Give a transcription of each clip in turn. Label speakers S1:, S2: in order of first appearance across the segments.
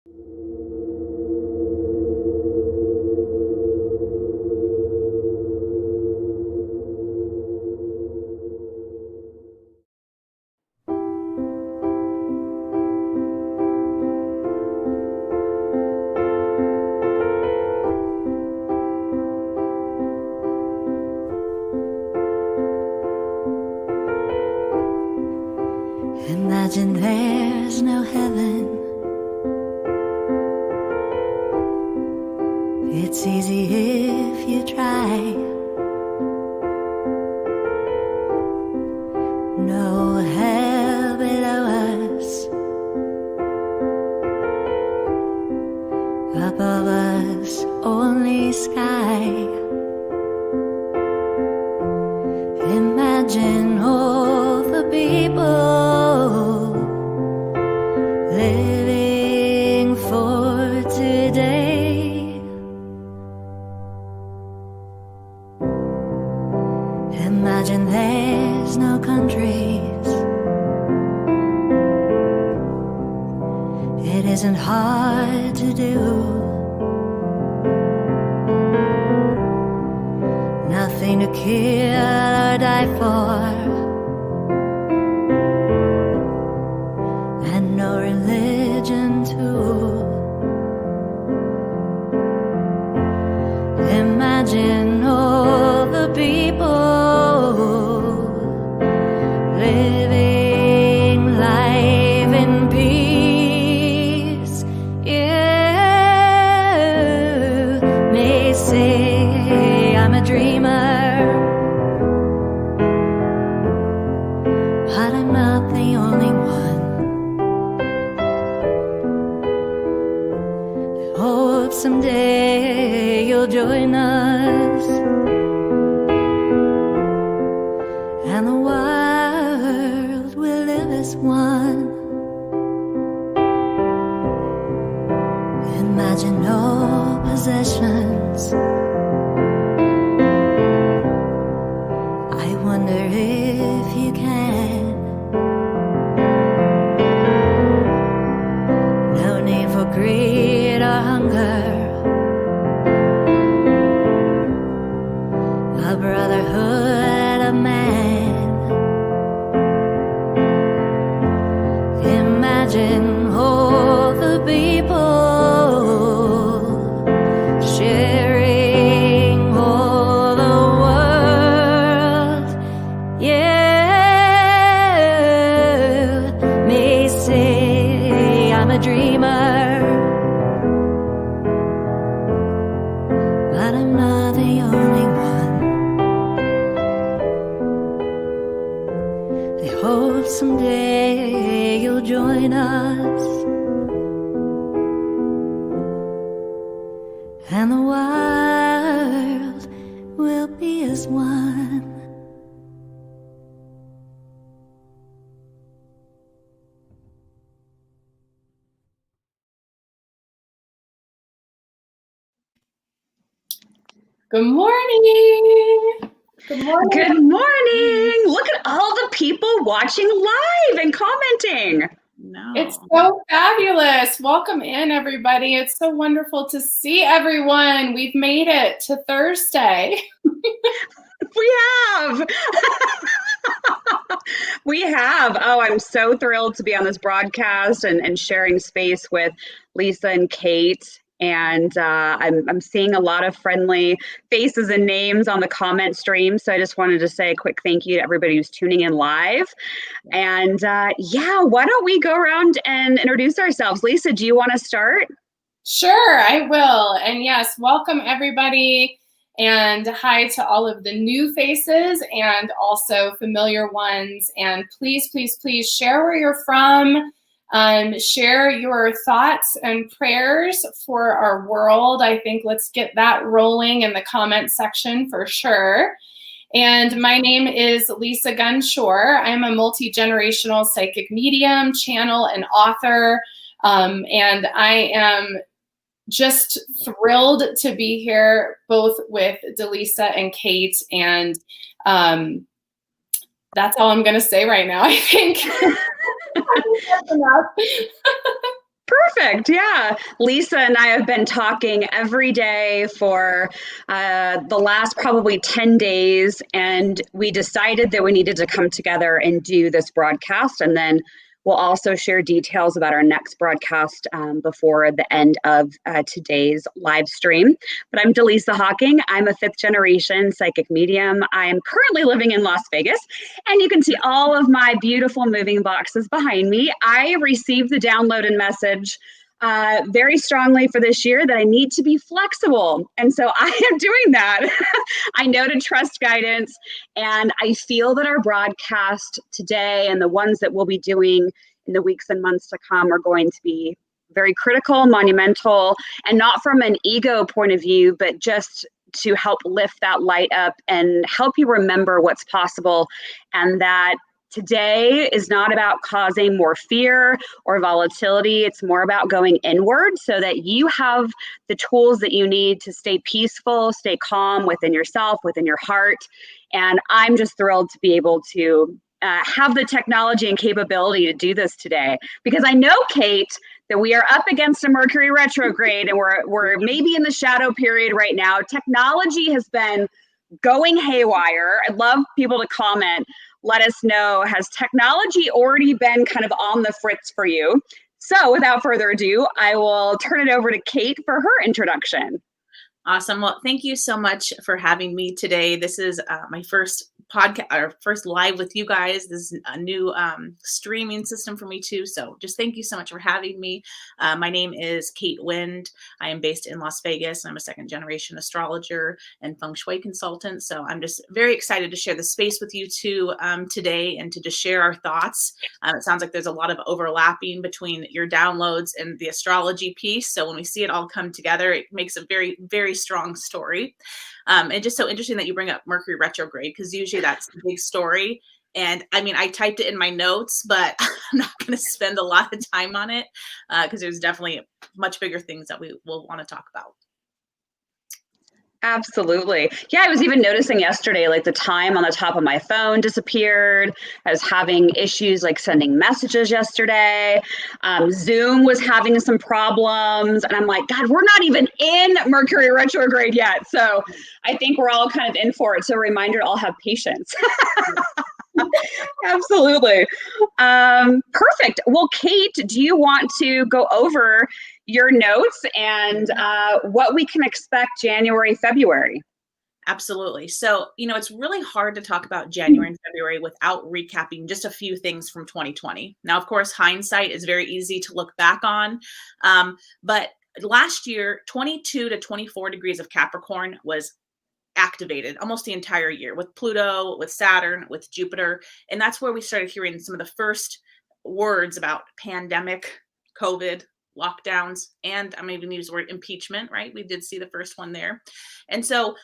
S1: Imagine there's no heaven. It's easy if you try. No hell below us. Above us, only sky. Imagine all the people living for today. Imagine there's no countries. It isn't hard to do. Nothing to kill or die for. And no religion too. Imagine all the people living life in peace. You may say I'm a dreamer, but I'm not the only one. I hope someday you'll join us, and the world will live as one. Imagine no possessions. I wonder if you can. No need for greed or hunger. A brotherhood of man. Imagine all the people sharing all the world. You may say I'm a dreamer, but I'm not the only one. I hope someday you'll join us, and the world will be as one.
S2: Good morning. Good morning.
S3: Good morning. Look at all the people watching live and commenting.
S4: No.
S2: It's so fabulous. Welcome in, everybody. It's so wonderful to see everyone. We've made it to Thursday.
S3: We have. We have. Oh, I'm so thrilled to be on this broadcast and sharing space with Lisa and Kate. And I'm seeing a lot of friendly faces and names on the comment stream. So I just wanted to say a quick thank you to everybody who's tuning in live. And yeah, why don't we go around and introduce ourselves? Lisa, do you want to start?
S2: Sure, I will. And yes, welcome everybody. And hi to all of the new faces and also familiar ones. And please, please, please share where you're from. Share your thoughts and prayers for our world. I think let's get that rolling in the comment section for sure. And my name is Lisa Gunshore. I'm a multi-generational psychic medium, channel, and author. And I am just thrilled to be here both with Dallisa and Kate. And that's all I'm going to say right now, I think. That's enough.
S3: Perfect. Yeah. Lisa and I have been talking every day for the last probably 10 days, and we decided that we needed to come together and do this broadcast. And then we'll also share details about our next broadcast before the end of today's live stream. But I'm Dallisa Hocking. I'm a 5th generation psychic medium. I'm currently living in Las Vegas, and you can see all of my beautiful moving boxes behind me. I received the download and message very strongly for this year that I need to be flexible. And so I am doing that. I know to trust guidance. And I feel that our broadcast today and the ones that we'll be doing in the weeks and months to come are going to be very critical, monumental, and not from an ego point of view, but just to help lift that light up and help you remember what's possible, and that today is not about causing more fear or volatility. It's more about going inward so that you have the tools that you need to stay peaceful, stay calm within yourself, within your heart. And I'm just thrilled to be able to have the technology and capability to do this today, because I know, Kate, that we are up against a Mercury retrograde and we're maybe in the shadow period right now. Technology has been going haywire. I'd love people to comment. Let us know, has technology already been kind of on the fritz for you? So without further ado, I will turn it over to Kate for her introduction.
S4: Awesome. Well, thank you so much for having me today. This is my first podcast or first live with you guys. This is a new streaming system for me too. So just thank you so much for having me. My name is Kate Wind. I am based in Las Vegas. I'm a 2nd generation astrologer and feng shui consultant. So I'm just very excited to share the space with you two today and to just share our thoughts. It sounds like there's a lot of overlapping between your downloads and the astrology piece. So when we see it all come together, it makes a very, very strong story. And just so interesting that you bring up Mercury retrograde, because usually that's the big story. And I mean, I typed it in my notes, but I'm not going to spend a lot of time on it because there's definitely much bigger things that we will want to talk about.
S3: Absolutely. Yeah, I was even noticing yesterday, like the time on the top of my phone disappeared. I was having issues like sending messages yesterday. Zoom was having some problems. And I'm like, God, we're not even in Mercury retrograde yet. So I think we're all kind of in for it. So a reminder to all have patience. Absolutely. Perfect. Well, Kate, do you want to go over your notes and what we can expect January, February?
S4: Absolutely. So, it's really hard to talk about January and February without recapping just a few things from 2020. Now, of course, hindsight is very easy to look back on. But last year, 22 to 24 degrees of Capricorn was activated almost the entire year with Pluto, with Saturn, with Jupiter. And that's where we started hearing some of the first words about pandemic, COVID, lockdowns, and I'm even use the word impeachment, right? We did see the first one there. And so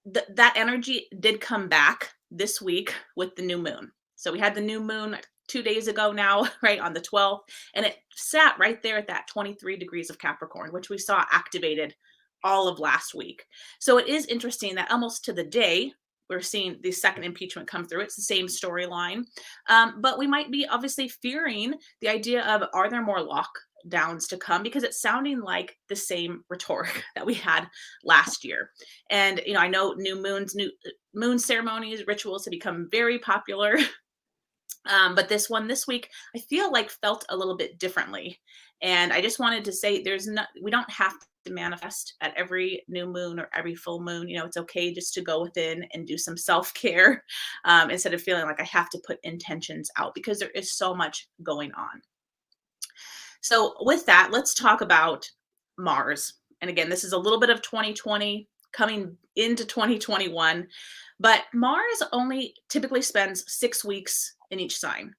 S4: that energy did come back this week with the new moon. So we had the new moon 2 days ago now, right, on the 12th, and it sat right there at that 23 degrees of Capricorn, which we saw activated all of last week. So it is interesting that almost to the day, we're seeing the second impeachment come through. It's the same storyline. But we might be obviously fearing the idea of, are there more lockdowns to come? Because it's sounding like the same rhetoric that we had last year. And, I know new moon ceremonies, rituals have become very popular. But this one this week, I feel like felt a little bit differently. And I just wanted to say we don't have to manifest at every new moon or every full moon. It's okay just to go within and do some self-care instead of feeling like I have to put intentions out, because there is so much going on. So with that, let's talk about Mars. And again, this is a little bit of 2020 coming into 2021, but Mars only typically spends 6 weeks in each sign.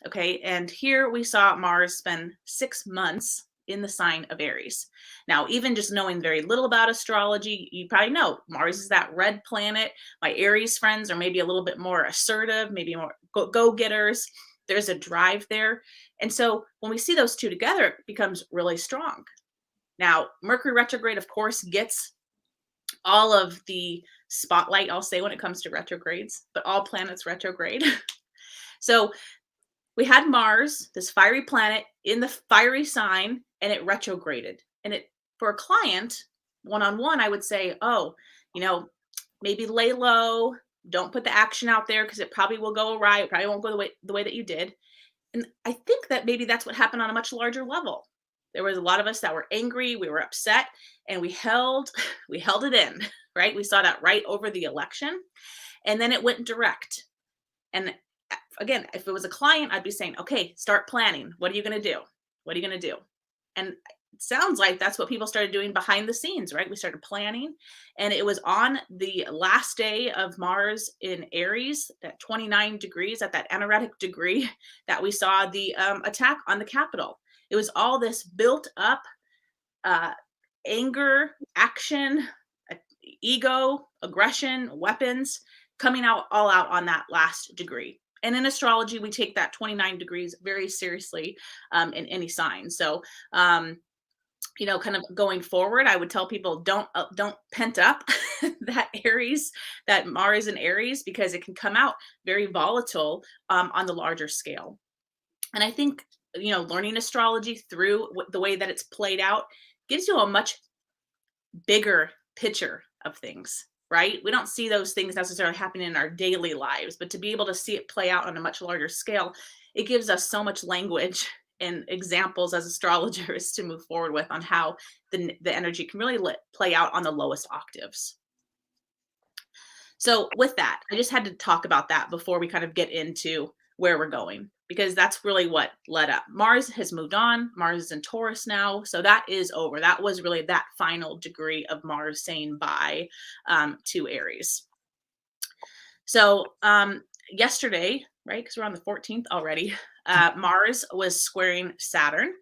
S4: Okay. And here we saw Mars spend 6 months in the sign of Aries. Now, even just knowing very little about astrology, you probably know Mars is that red planet. My Aries friends are maybe a little bit more assertive, maybe more go-getters. There's a drive there. And so when we see those two together, it becomes really strong. Now, Mercury retrograde, of course, gets all of the spotlight, I'll say, when it comes to retrogrades, but all planets retrograde. So we had Mars, this fiery planet, in the fiery sign, and it retrograded. And it, for a client, one-on-one, I would say, oh, maybe lay low, don't put the action out there because it probably will go awry. It probably won't go the way that you did. And I think that maybe that's what happened on a much larger level. There was a lot of us that were angry, we were upset, and we held it in, right? We saw that right over the election, and then it went direct. And again, if it was a client, I'd be saying, okay, start planning. What are you going to do? What are you going to do? And it sounds like that's what people started doing behind the scenes, right? We started planning, and it was on the last day of Mars in Aries, at 29 degrees, at that anaretic degree, that we saw the attack on the Capitol. It was all this built up anger, action, ego, aggression, weapons coming out all out on that last degree. And in astrology, we take that 29 degrees very seriously in any sign. So, kind of going forward, I would tell people don't pent up that Aries, that Mars in Aries, because it can come out very volatile on the larger scale. And I think, learning astrology through the way that it's played out gives you a much bigger picture of things, right? We don't see those things necessarily happening in our daily lives, but to be able to see it play out on a much larger scale, it gives us so much language and examples as astrologers to move forward with on how the energy can really play out on the lowest octaves. So with that, I just had to talk about that before we kind of get into where we're going, because that's really what led up. Mars has moved on. Mars is in Taurus now. So that is over. That was really that final degree of Mars saying bye to Aries. So yesterday, right, because we're on the 14th already, Mars was squaring Saturn.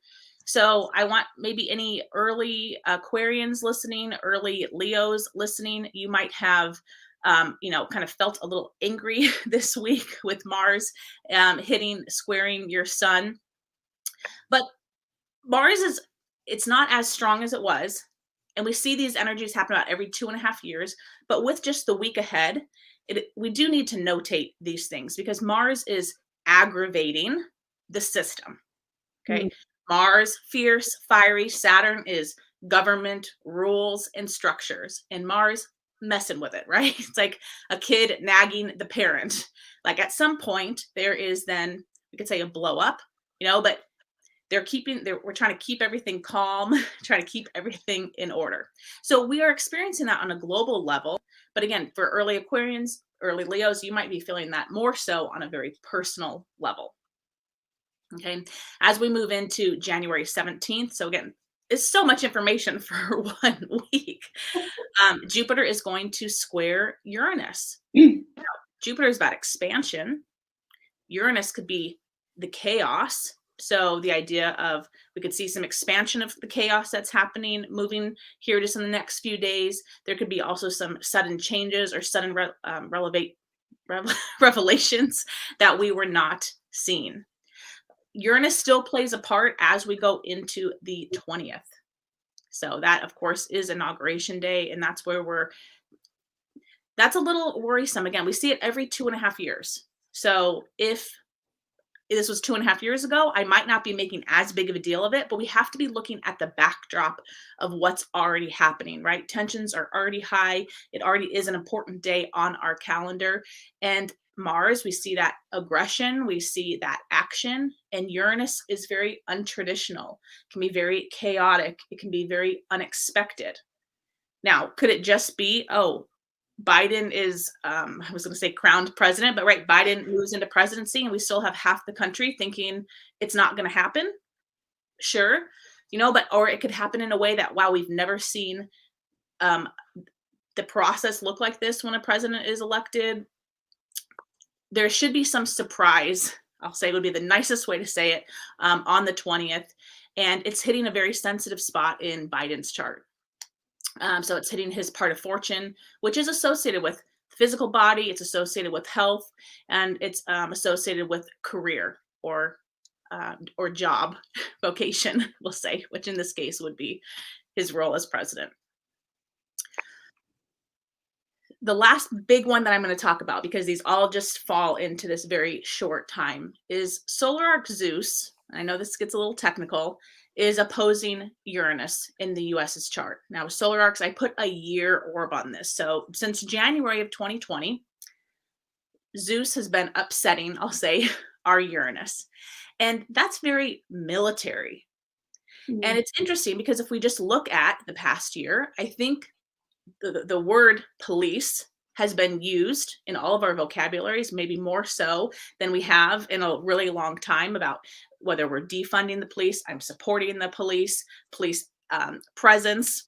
S4: So I want maybe any early Aquarians listening, early Leos listening, you might have kind of felt a little angry this week with Mars squaring your sun. But Mars it's not as strong as it was. And we see these energies happen about every 2.5 years. But with just the week ahead, we do need to notate these things because Mars is aggravating the system. Okay. Mars, fierce, fiery. Saturn is government, rules, and structures. And Mars, messing with it, right? It's like a kid nagging the parent. Like at some point, there is then, we could say a blow up, but we're trying to keep everything calm, trying to keep everything in order. So we are experiencing that on a global level. But again, for early Aquarians, early Leos, you might be feeling that more so on a very personal level. Okay. As we move into January 17th. So again, it's so much information for 1 week. Jupiter is going to square Uranus. Jupiter is about expansion. Uranus could be the chaos. So the idea of we could see some expansion of the chaos that's happening, moving here just in the next few days. There could be also some sudden changes or sudden revelations that we were not seeing. Uranus still plays a part as we go into the 20th. So that, of course, is Inauguration Day, and that's where that's a little worrisome. Again, we see it every 2.5 years. So if this was 2.5 years ago, I might not be making as big of a deal of it, but we have to be looking at the backdrop of what's already happening, right? Tensions are already high. It already is an important day on our calendar. And Mars, we see that aggression, we see that action, and Uranus is very untraditional, can be very chaotic, it can be very unexpected. Now, could it just be, Biden is, I was going to say crowned president, but right, Biden moves into presidency and we still have half the country thinking it's not going to happen? Sure, or it could happen in a way that, wow, we've never seen the process look like this when a president is elected. There should be some surprise, I'll say would be the nicest way to say it, on the 20th. And it's hitting a very sensitive spot in Biden's chart. So it's hitting his part of fortune, which is associated with physical body, it's associated with health, and it's associated with career or job, vocation, we'll say, which in this case would be his role as president. the last big one that I'm going to talk about, because these all just fall into this very short time, is solar arc Zeus. I know this gets a little technical, is opposing Uranus in the US's chart. Now, solar arcs, I put a year orb on this. So since January of 2020, Zeus has been upsetting, I'll say, our Uranus. And that's very military. And it's interesting because if we just look at the past year, I think the word police has been used in all of our vocabularies, maybe more so than we have in a really long time, about whether we're defunding the police, I'm supporting the police presence.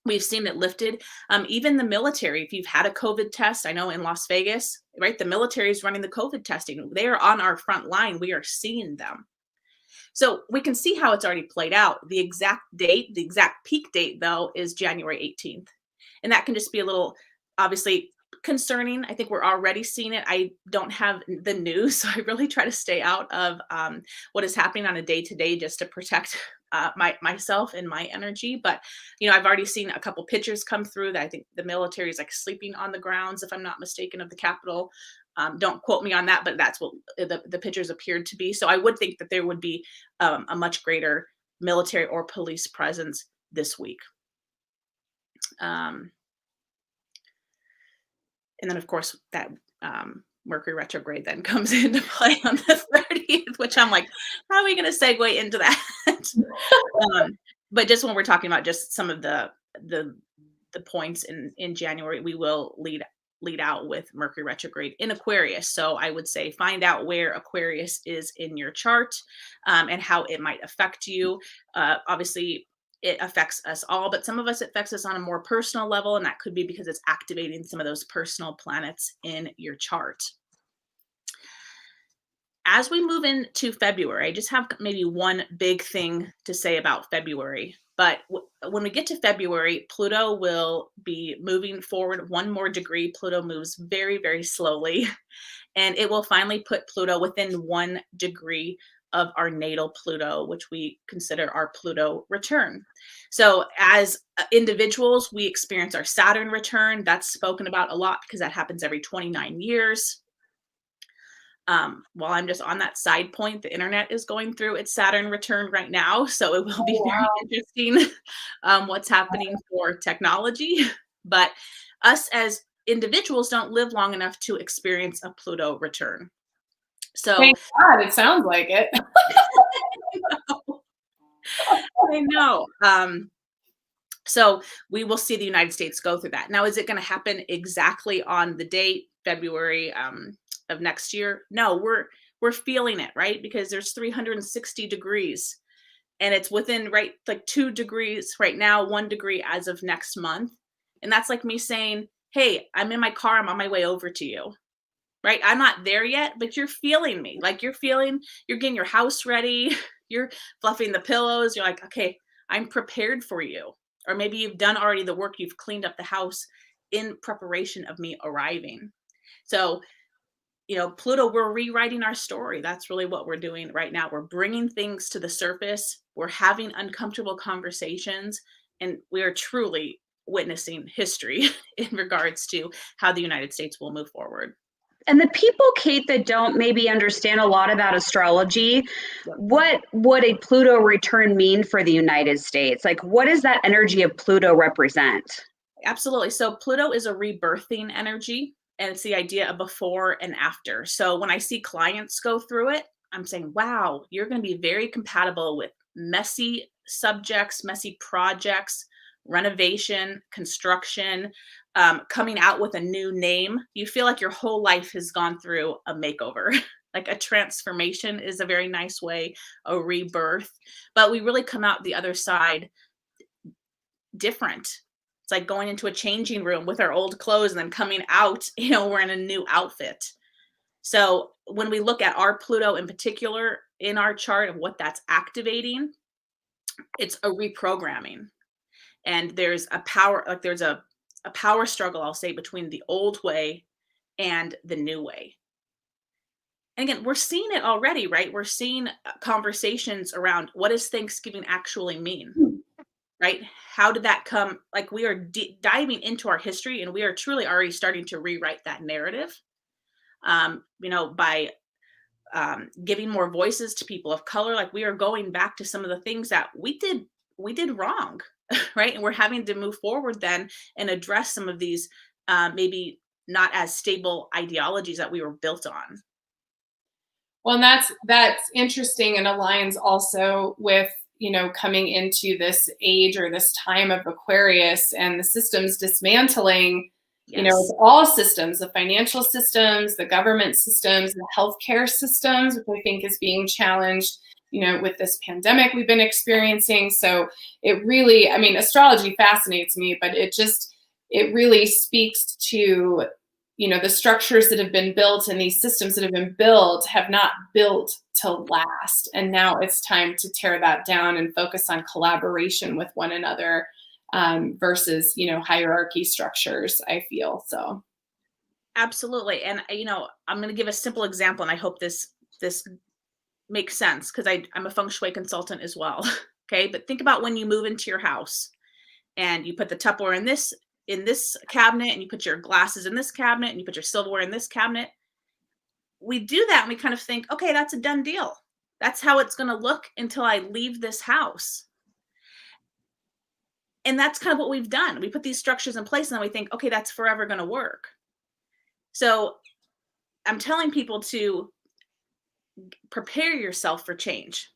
S4: We've seen it lifted. Even the military, if you've had a COVID test, I know in Las Vegas, right, the military is running the COVID testing. They are on our front line. We are seeing them. So we can see how it's already played out. The exact date, the exact peak date, though, is January 18th. And that can just be a little, obviously, concerning. I think we're already seeing it. I don't have the news, so I really try to stay out of what is happening on a day-to-day just to protect myself and my energy. But, I've already seen a couple pictures come through that I think the military is like sleeping on the grounds, if I'm not mistaken, of the Capitol. Don't quote me on that, but that's what the pictures appeared to be. So I would think that there would be a much greater military or police presence this week. And then, of course, that Mercury retrograde then comes into play on the 30th, which I'm like, how are we going to segue into that? But just when we're talking about just some of the points in January, we will lead out with Mercury retrograde in Aquarius. So I would say find out where Aquarius is in your chart and how it might affect you. Obviously, it affects us all, but some of us, it affects us on a more personal level, and that could be because it's activating some of those personal planets in your chart. As we move into February, I just have maybe one big thing to say about February. But when we get to February, Pluto will be moving forward one more degree. Pluto moves very, very slowly, and it will finally put Pluto within 1 degree of our natal Pluto, which we consider our Pluto return. So as individuals, we experience our Saturn return. That's spoken about a lot because that happens every 29 years. While I'm just on that side point, the internet is going through its Saturn return right now. So it will be very interesting what's happening for technology. But us as individuals don't live long enough to experience a Pluto return. So
S2: thank God, it sounds like it.
S4: I know. So we will see the United States go through that. Now, is it going to happen exactly on the date, February of next year? No, we're feeling it, right? Because there's 360 degrees and it's within, right, like 2 degrees right now, 1 degree as of next month. And that's like me saying, hey, I'm in my car, I'm on my way over to you. Right? I'm not there yet, but you're feeling me. Like you're getting your house ready. You're fluffing the pillows. You're like, okay, I'm prepared for you. Or maybe you've done already the work. You've cleaned up the house in preparation of me arriving. So, Pluto, we're rewriting our story. That's really what we're doing right now. We're bringing things to the surface. We're having uncomfortable conversations, and we are truly witnessing history in regards to how the United States will move forward.
S3: And the people, Kate, that don't maybe understand a lot about astrology, what would a Pluto return mean for the United States? Like, what does that energy of Pluto represent?
S4: Absolutely. So Pluto is a rebirthing energy, and it's the idea of before and after. So when I see clients go through it, I'm saying, wow, you're going to be very compatible with messy subjects, messy projects, renovation, construction, coming out with a new name. You feel like your whole life has gone through a makeover. Like a transformation is a very nice way, a rebirth. But we really come out the other side different. It's like going into a changing room with our old clothes and then coming out, we're in a new outfit. So when we look at our Pluto in particular in our chart of what that's activating, it's a reprogramming. And there's a power, like there's a power struggle, I'll say, between the old way and the new way. And again, we're seeing it already, right? We're seeing conversations around what does Thanksgiving actually mean? right? How did that come? Like, we are diving into our history, and we are truly already starting to rewrite that narrative, by giving more voices to people of color. Like, we are going back to some of the things that we did wrong, right? And we're having to move forward then and address some of these maybe not as stable ideologies that we were built on.
S2: Well, and that's interesting and aligns also with, coming into this age or this time of Aquarius and the systems dismantling,
S4: Yes.
S2: it's all systems, the financial systems, the government systems, the healthcare systems, which I think is being challenged, with this pandemic we've been experiencing. So it really, astrology fascinates me, but it really speaks to, the structures that have been built and these systems that have been built have not built to last. And now it's time to tear that down and focus on collaboration with one another, versus, hierarchy structures, I feel. So.
S4: Absolutely. And I'm going to give a simple example, and I hope this makes sense, because I'm a feng shui consultant as well. Okay. But think about when you move into your house and you put the Tupperware in this cabinet, and you put your glasses in this cabinet, and you put your silverware in this cabinet. We do that and we kind of think, okay, that's a done deal. That's how it's going to look until I leave this house. And that's kind of what we've done. We put these structures in place, and then we think, okay, that's forever going to work. So I'm telling people to prepare yourself for change.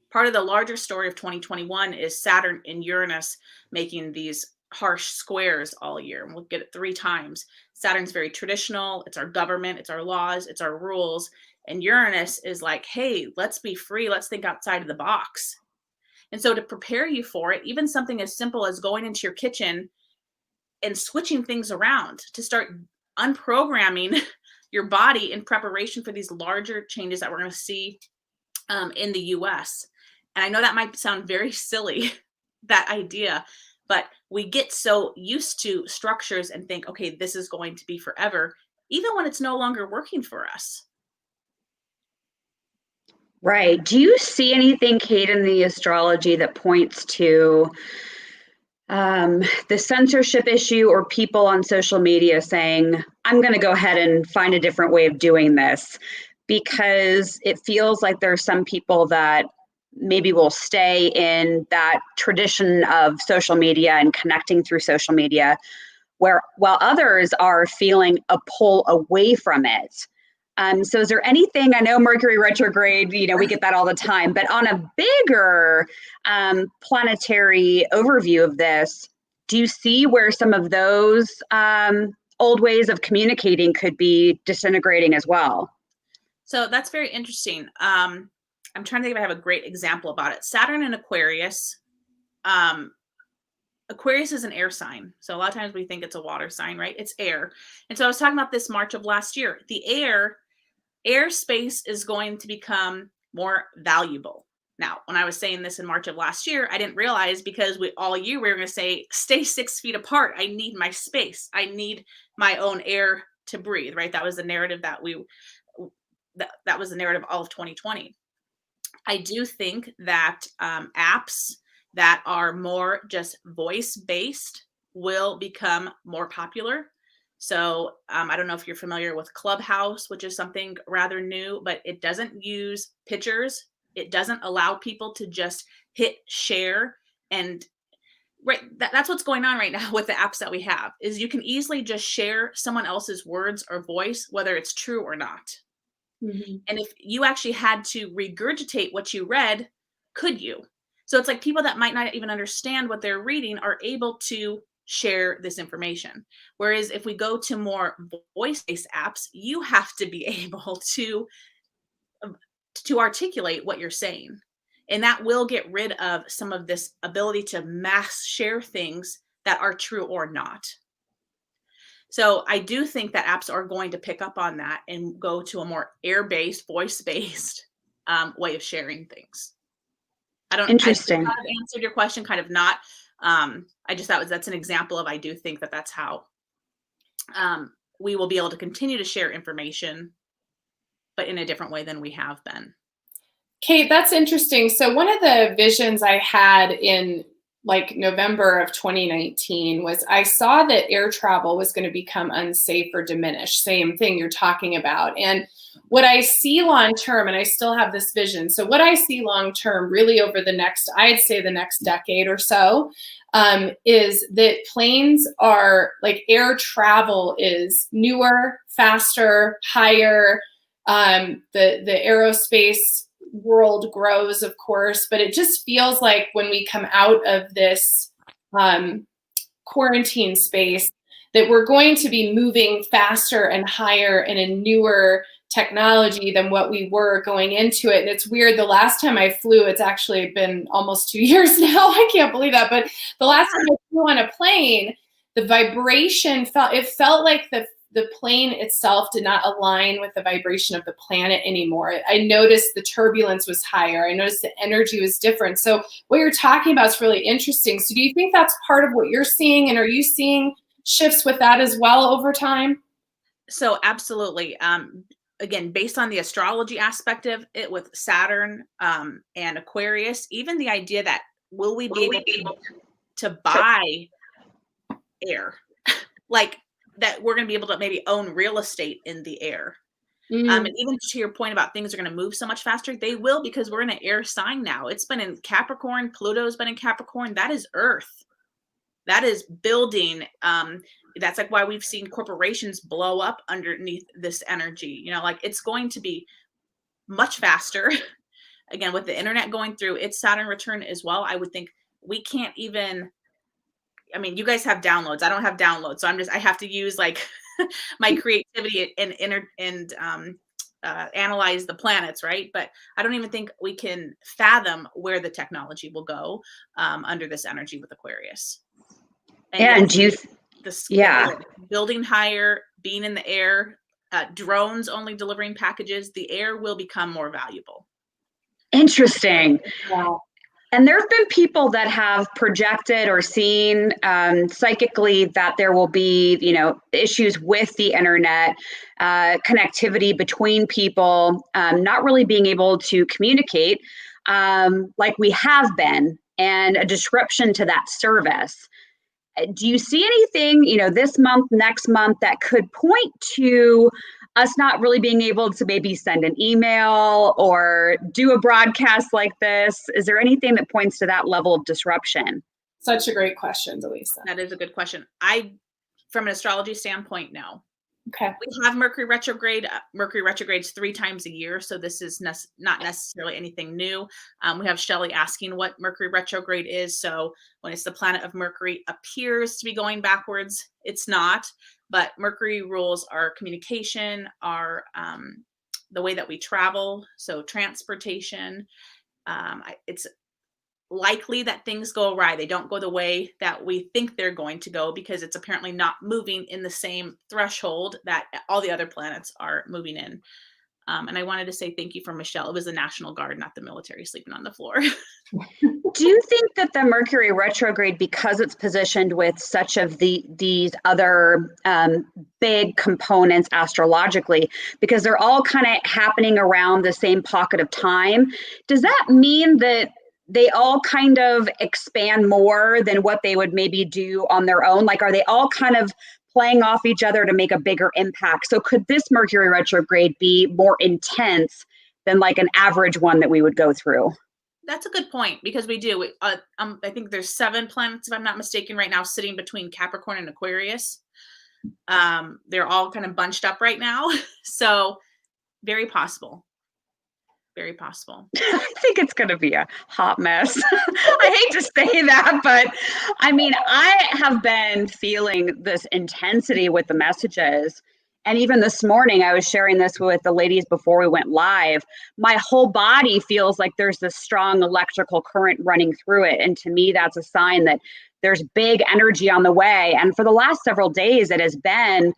S4: Part of the larger story of 2021 is Saturn and Uranus making these harsh squares all year. And we'll get it 3 times. Saturn's very traditional. It's our government. It's our laws. It's our rules. And Uranus is like, hey, let's be free. Let's think outside of the box. And so to prepare you for it, even something as simple as going into your kitchen and switching things around to start unprogramming your body in preparation for these larger changes that we're going to see in the US. And I know that might sound very silly, that idea, but we get so used to structures and think, okay, this is going to be forever, even when it's no longer working for us.
S3: Right. Do you see anything, Kate, in the astrology that points to the censorship issue, or people on social media saying, I'm going to go ahead and find a different way of doing this? Because it feels like there are some people that maybe will stay in that tradition of social media and connecting through social media, while others are feeling a pull away from it. So is there anything, I know Mercury retrograde, we get that all the time, but on a bigger planetary overview of this, do you see where some of those old ways of communicating could be disintegrating as well?
S4: So that's very interesting. I'm trying to think if I have a great example about it. Saturn and Aquarius. Aquarius is an air sign. So a lot of times we think it's a water sign, right? It's air. And so I was talking about this March of last year. The airspace is going to become more valuable. Now, when I was saying this in March of last year, I didn't realize, because all year we were going to say, stay 6 feet apart. I need my space. I need my own air to breathe, right? That was the narrative that was the narrative all of 2020. I do think that apps that are more just voice-based will become more popular. So I don't know if you're familiar with Clubhouse, which is something rather new, but it doesn't use pictures. It doesn't allow people to just hit share. And right, that's what's going on right now with the apps that we have, is you can easily just share someone else's words or voice, whether it's true or not. Mm-hmm. And if you actually had to regurgitate what you read, could you? So it's like people that might not even understand what they're reading are able to share this information. Whereas if we go to more voice-based apps, you have to be able to articulate what you're saying. And that will get rid of some of this ability to mass share things that are true or not. So I do think that apps are going to pick up on that and go to a more air-based, voice-based way of sharing things.
S3: Interesting.
S4: I kind of answered your question, kind of not. I just thought that's an example of, I do think that that's how we will be able to continue to share information, but in a different way than we have been.
S2: Kate, that's interesting. So one of the visions I had in like November of 2019 was I saw that air travel was going to become unsafe or diminished. Same thing you're talking about. And what I see long term, and I still have this vision. So what I see long term really over the next, I'd say the next decade or so, is that planes are like air travel is newer, faster, higher. The aerospace world grows, of course, but it just feels like when we come out of this quarantine space that we're going to be moving faster and higher in a newer technology than what we were going into it. And it's weird, the last time I flew, it's actually been almost 2 years now. I can't believe that. But the last time I flew on a plane, the vibration felt like the plane itself did not align with the vibration of the planet anymore. I noticed the turbulence was higher. I noticed the energy was different. So what you're talking about is really interesting. So do you think that's part of what you're seeing? And are you seeing shifts with that as well over time?
S4: So absolutely. Again, based on the astrology aspect of it with Saturn and Aquarius, even the idea that will we be able to buy air? Like, that we're going to be able to maybe own real estate in the air. And even to your point about things are going to move so much faster, they will, because we're in an air sign now. It's been in Capricorn. Pluto's been in Capricorn. That is Earth. That is building. That's like why we've seen corporations blow up underneath this energy. You know, like it's going to be much faster. Again, with the internet going through its Saturn return as well, I would think we can't even, I mean, you guys have downloads. I don't have downloads. So I have to use like my creativity and analyze the planets, right? But I don't even think we can fathom where the technology will go under this energy with Aquarius.
S3: And do you,
S4: building higher, being in the air, drones only delivering packages, the air will become more valuable.
S3: Interesting.
S2: Wow.
S3: And there have been people that have projected or seen psychically that there will be, you know, issues with the internet, connectivity between people, not really being able to communicate like we have been, and a disruption to that service. Do you see anything, you know, this month, next month that could point to us not really being able to maybe send an email or do a broadcast like this? Is there anything that points to that level of disruption?
S2: Such a great question, Dallisa.
S4: That is a good question. From an astrology standpoint, no.
S2: Okay.
S4: We have Mercury retrograde. Mercury retrogrades 3 times a year, so this is not necessarily anything new. We have Shelley asking what Mercury retrograde is. So when it's the planet of Mercury appears to be going backwards, it's not. But Mercury rules our communication, our the way that we travel, so transportation. It's likely that things go awry. They don't go the way that we think they're going to go, because it's apparently not moving in the same threshold that all the other planets are moving in. And I wanted to say thank you for Michelle. It was the National Guard, not the military sleeping on the floor.
S3: Do you think that the Mercury retrograde, because it's positioned with such of these other big components astrologically, because they're all kind of happening around the same pocket of time, does that mean that they all kind of expand more than what they would maybe do on their own? Like, are they all kind of playing off each other to make a bigger impact? So could this Mercury retrograde be more intense than like an average one that we would go through?
S4: That's a good point, because we do. I think there's 7 planets, if I'm not mistaken, right now sitting between Capricorn and Aquarius. They're all kind of bunched up right now. So very possible. Very possible.
S3: I think it's going to be a hot mess. I hate to say that, but I mean, I have been feeling this intensity with the messages. And even this morning, I was sharing this with the ladies before we went live. My whole body feels like there's this strong electrical current running through it. And to me, that's a sign that there's big energy on the way. And for the last several days, it has been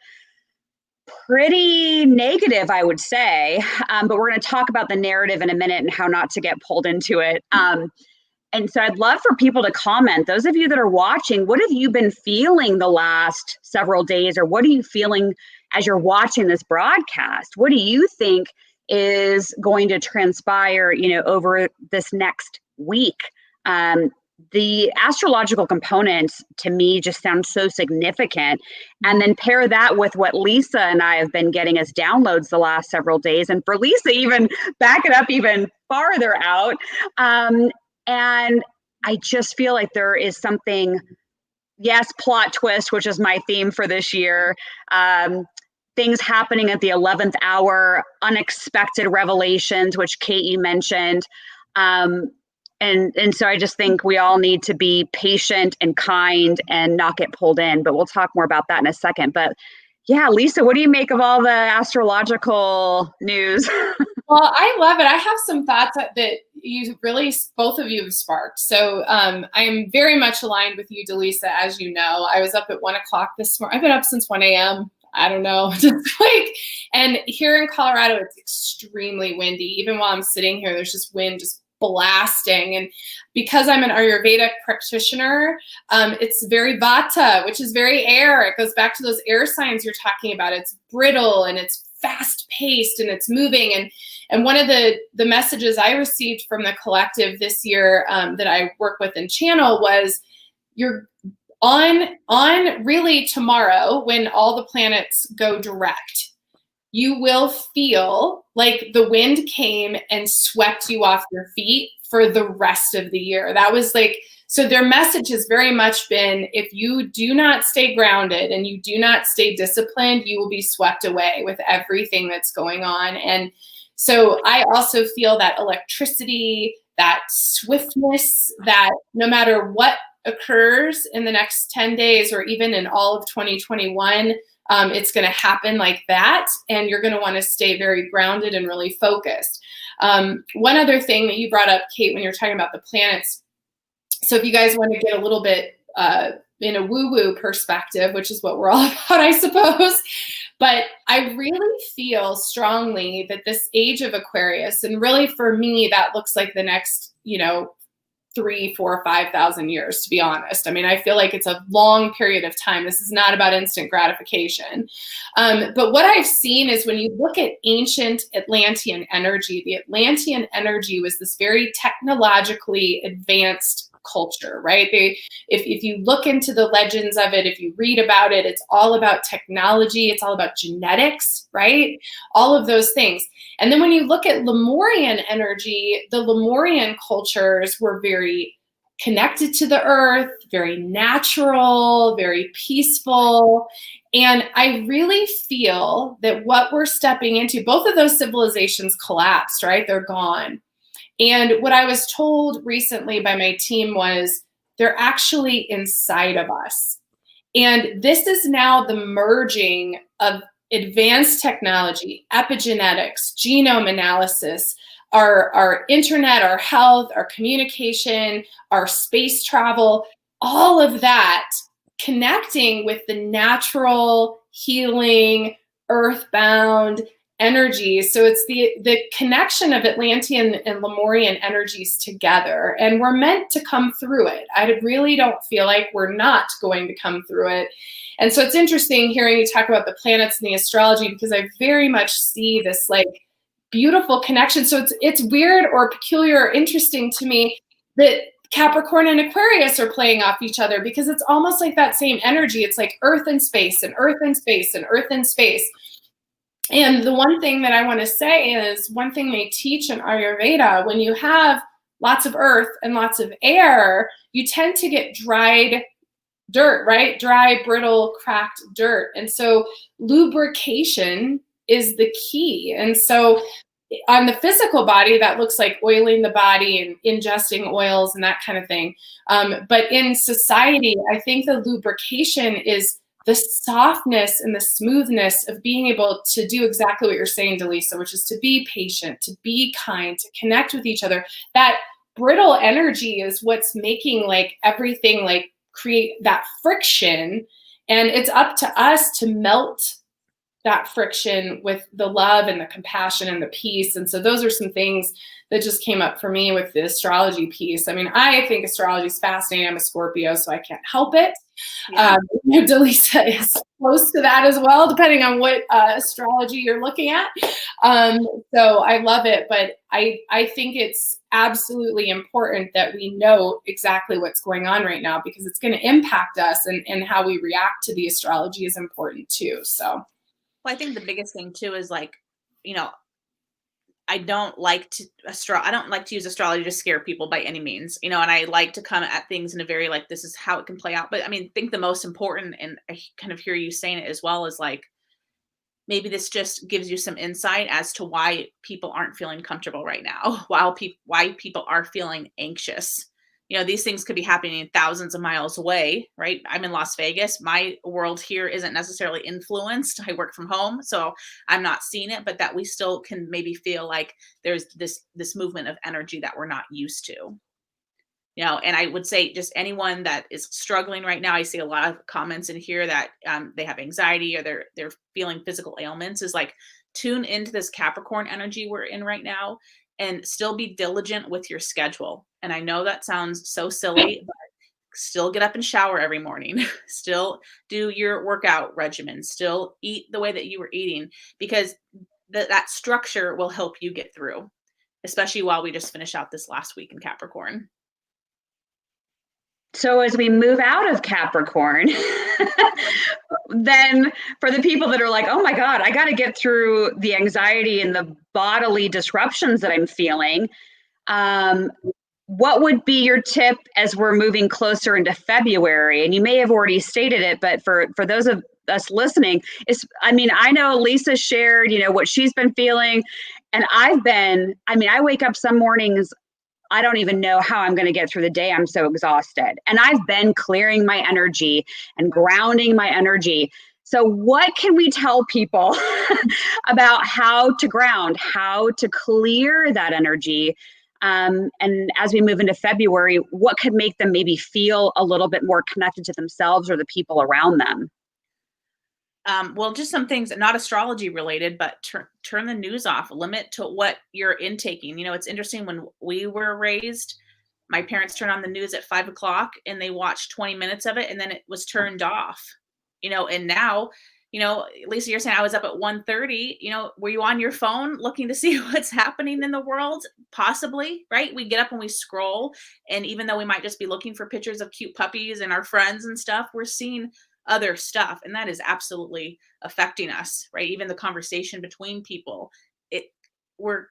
S3: pretty negative, I would say. But we're going to talk about the narrative in a minute and how not to get pulled into it. And so I'd love for people to comment. Those of you that are watching, what have you been feeling the last several days? Or what are you feeling as you're watching this broadcast? What do you think is going to transpire, you know, over this next week? the astrological components to me just sound so significant. And then pair that with what Lisa and I have been getting as downloads the last several days. And for Lisa, even back it up even farther out. And I just feel like there is something, yes, plot twist, which is my theme for this year. Things happening at the 11th hour, unexpected revelations, which Kate, you mentioned. And so I just think we all need to be patient and kind and not get pulled in, but we'll talk more about that in a second. But yeah, Lisa, what do you make of all the astrological news?
S2: Well, I love it. I have some thoughts that you really, both of you have sparked. So I'm very much aligned with you, Dallisa, as you know. I was up at 1 o'clock this morning. I've been up since 1 a.m. I don't know, just like, and here in Colorado, it's extremely windy. Even while I'm sitting here, there's just wind just blasting. And because I'm an Ayurvedic practitioner, it's very Vata, which is very air. It goes back to those air signs you're talking about. It's brittle and it's fast paced and it's moving. And one of the messages I received from the collective this year that I work with and channel was, you're on really tomorrow, when all the planets go direct, you will feel like the wind came and swept you off your feet for the rest of the year. That was like, so their message has very much been, if you do not stay grounded and you do not stay disciplined, you will be swept away with everything that's going on. And so I also feel that electricity, that swiftness, that no matter what occurs in the next 10 days or even in all of 2021, it's going to happen like that. And you're going to want to stay very grounded and really focused. One other thing that you brought up, Kate, when you're talking about the planets. So if you guys want to get a little bit in a woo-woo perspective, which is what we're all about, I suppose. But I really feel strongly that this age of Aquarius, and really for me, that looks like the next, 3, 4, 5,000 years, to be honest. I mean, I feel like it's a long period of time. This is not about instant gratification. But what I've seen is when you look at ancient Atlantean energy, the Atlantean energy was this very technologically advanced culture, right? If you look into the legends of it, if you read about it, it's all about technology. It's all about genetics, right? All of those things. And then when you look at Lemurian energy, the Lemurian cultures were very connected to the earth, very natural, very peaceful. And I really feel that what we're stepping into, both of those civilizations collapsed, right? They're gone. And what I was told recently by my team was, they're actually inside of us. And this is now the merging of advanced technology, epigenetics, genome analysis, our internet, our health, our communication, our space travel, all of that connecting with the natural, healing, earthbound energy. So it's the connection of Atlantean and Lemurian energies together, and we're meant to come through it. I really don't feel like we're not going to come through it. And so it's interesting hearing you talk about the planets and the astrology, because I very much see this like beautiful connection. So it's weird or peculiar or interesting to me that Capricorn and Aquarius are playing off each other, because it's almost like that same energy. It's like earth and space and earth and space and earth and space. And the one thing that I want to say is, one thing they teach in Ayurveda, when you have lots of earth and lots of air, you tend to get dried dirt, right? Dry, brittle, cracked dirt. And so lubrication is the key. And so on the physical body, that looks like oiling the body and ingesting oils and that kind of thing. But in society, I think the lubrication is the softness and the smoothness of being able to do exactly what you're saying, Dallisa, which is to be patient, to be kind, to connect with each other. That brittle energy is what's making like everything like create that friction. And it's up to us to melt that friction with the love and the compassion and the peace. And so those are some things that just came up for me with the astrology piece. I mean, I think astrology is fascinating. I'm a Scorpio, so I can't help it. Yeah. Dallisa is close to that as well, depending on what astrology you're looking at. So I love it, but I think it's absolutely important that we know exactly what's going on right now, because it's going to impact us, and how we react to the astrology is important too. So,
S4: well, I think the biggest thing too is like, I don't like to use astrology to scare people by any means, and I like to come at things in a very like, this is how it can play out. But I mean, I think the most important, and I kind of hear you saying it as well, is like, maybe this just gives you some insight as to why people aren't feeling comfortable right now, why people are feeling anxious. These things could be happening thousands of miles away, right? I'm in Las Vegas. My world here isn't necessarily influenced. I work from home, so I'm not seeing it, but that we still can maybe feel like there's this movement of energy that we're not used to. And I would say just anyone that is struggling right now, I see a lot of comments in here that they have anxiety or they're feeling physical ailments, is like, tune into this Capricorn energy we're in right now and still be diligent with your schedule. And I know that sounds so silly, but still get up and shower every morning, still do your workout regimen, still eat the way that you were eating, because that structure will help you get through, especially while we just finish out this last week in Capricorn.
S3: So as we move out of Capricorn, then for the people that are like, oh my God, I got to get through the anxiety and the bodily disruptions that I'm feeling, what would be your tip as we're moving closer into February? And you may have already stated it, but for those of us listening, I know Lisa shared, what she's been feeling. And I wake up some mornings, I don't even know how I'm going to get through the day. I'm so exhausted. And I've been clearing my energy and grounding my energy. So what can we tell people about how to ground, how to clear that energy? And as we move into February, what could make them maybe feel a little bit more connected to themselves or the people around them?
S4: Well, just some things not astrology related, but turn the news off, limit to what you're intaking. It's interesting, when we were raised, my parents turned on the news at 5:00 and they watched 20 minutes of it and then it was turned off, and now, Lisa, you're saying I was up at 1:30, were you on your phone looking to see what's happening in the world? Possibly, right? We get up and we scroll. And even though we might just be looking for pictures of cute puppies and our friends and stuff, we're seeing other stuff, and that is absolutely affecting us, right? Even the conversation between people, we're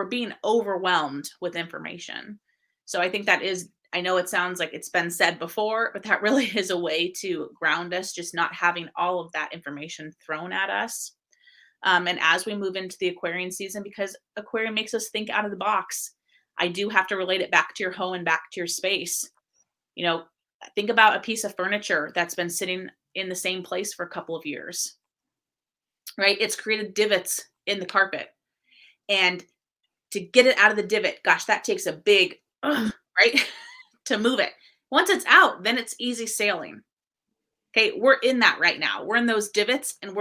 S4: being overwhelmed with information. So I think that is, I know it sounds like it's been said before, but that really is a way to ground us, just not having all of that information thrown at us. And as we move into the Aquarian season, because Aquarian makes us think out of the box, I do have to relate it back to your home and back to your space. Think about a piece of furniture that's been sitting in the same place for a couple of years, right? It's created divots in the carpet. And to get it out of the divot, gosh, that takes a big, right? To move it. Once it's out, then it's easy sailing. Okay, we're in that right now. We're in those divots, and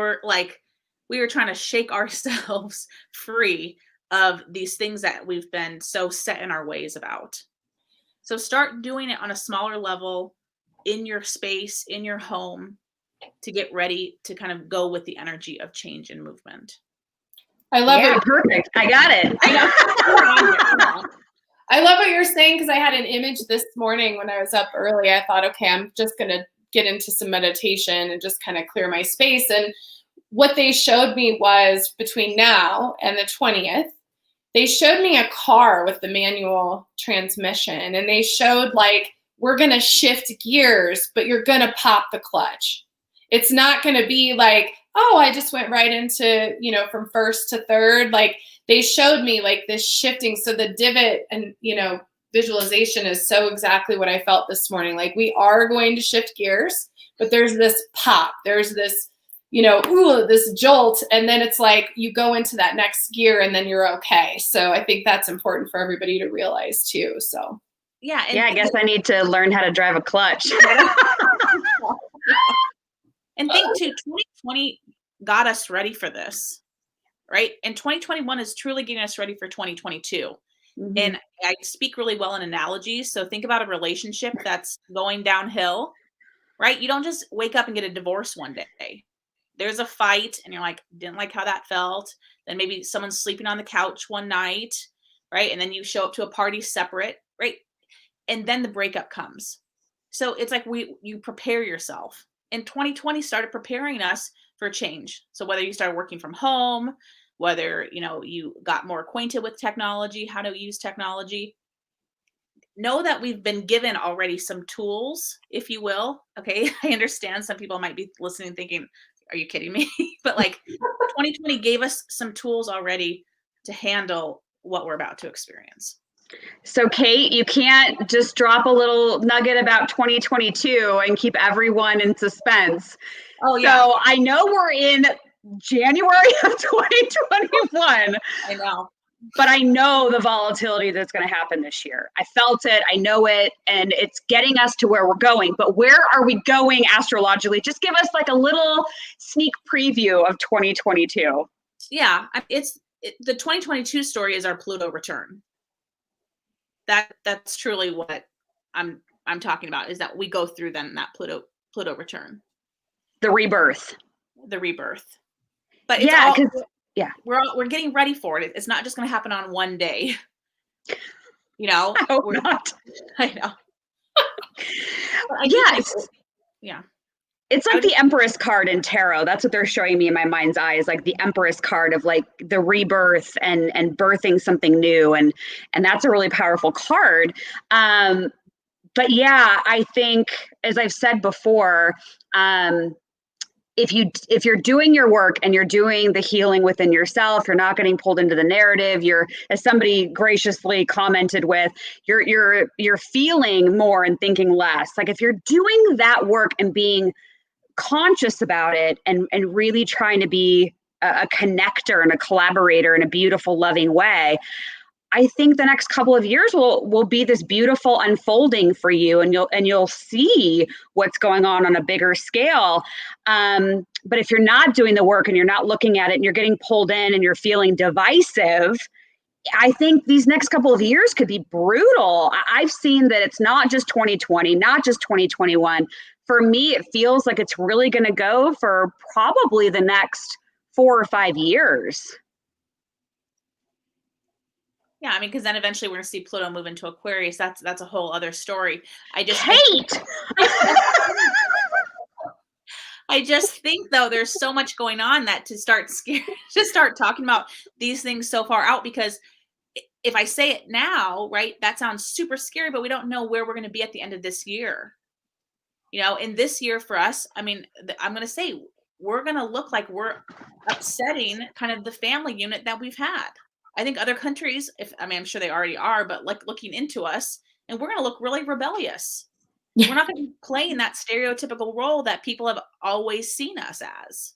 S4: we are trying to shake ourselves free of these things that we've been so set in our ways about. So start doing it on a smaller level in your space, in your home, to get ready to kind of go with the energy of change and movement.
S2: I love it.
S3: Perfect. I got it.
S2: I love what you're saying, because I had an image this morning when I was up early. I thought, okay, I'm just going to get into some meditation and just kind of clear my space. And what they showed me was, between now and the 20th, they showed me a car with the manual transmission, and they showed like, we're going to shift gears, but you're going to pop the clutch. It's not going to be like, oh, I just went right into, from first to third. Like, they showed me like this shifting. So the divot and, visualization is so exactly what I felt this morning. Like, we are going to shift gears, but there's this pop, there's this, this jolt. And then it's like, you go into that next gear and then you're okay. So I think that's important for everybody to realize too. So.
S4: Yeah.
S3: I guess I need to learn how to drive a clutch.
S4: And think too, 2020 got us ready for this, right? And 2021 is truly getting us ready for 2022. Mm-hmm. And I speak really well in analogies. So think about a relationship that's going downhill, right? You don't just wake up and get a divorce one day. There's a fight and you're like, didn't like how that felt. Then maybe someone's sleeping on the couch one night, right? And then you show up to a party separate, right? And then the breakup comes. So it's like you prepare yourself. And 2020 started preparing us for change. So whether you started working from home, whether, you got more acquainted with technology, how to use technology, know that we've been given already some tools, if you will. Okay. I understand some people might be listening thinking, are you kidding me? But like 2020 gave us some tools already to handle what we're about to experience.
S3: So Kate, you can't just drop a little nugget about 2022 and keep everyone in suspense.
S4: Oh yeah.
S3: So I know we're in January of 2021.
S4: I know.
S3: But I know the volatility that's going to happen this year. I felt it. I know it. And it's getting us to where we're going. But where are we going astrologically? Just give us like a little sneak preview of 2022.
S4: Yeah. The 2022 story is our Pluto return. That's truly what I'm talking about, is that we go through then that Pluto return.
S3: The rebirth.
S4: But it's we're getting ready for it. It's not just going to happen on one day.
S3: I hope not.
S4: I know. Yeah.
S3: It's like the Empress card in tarot. That's what they're showing me in my mind's eye, is like the Empress card of like the rebirth and birthing something new. And that's a really powerful card. But yeah, I think, as I've said before, if you're doing your work and you're doing the healing within yourself, you're not getting pulled into the narrative. You're, as somebody graciously commented with, you're feeling more and thinking less. Like if you're doing that work and being conscious about it and really trying to be a connector and a collaborator in a beautiful, loving way, I think the next couple of years will be this beautiful unfolding for you, and you'll see what's going on a bigger scale. But if you're not doing the work and you're not looking at it and you're getting pulled in and you're feeling divisive, I think these next couple of years could be brutal. I've seen that it's not just 2020, not just 2021. For me, it feels like it's really going to go for probably the next 4 or 5 years.
S4: Yeah, I mean, because then eventually we're going to see Pluto move into Aquarius. That's a whole other story.
S3: Kate!
S4: I just think, though, there's so much going on that to start talking about these things so far out, because if I say it now, right, that sounds super scary, but we don't know where we're going to be at the end of this year. In this year for us, I mean, I'm going to say we're going to look like we're upsetting kind of the family unit that we've had. I think other countries, I'm sure they already are, but like looking into us, and we're going to look really rebellious. Yeah. We're not going to be playing that stereotypical role that people have always seen us as.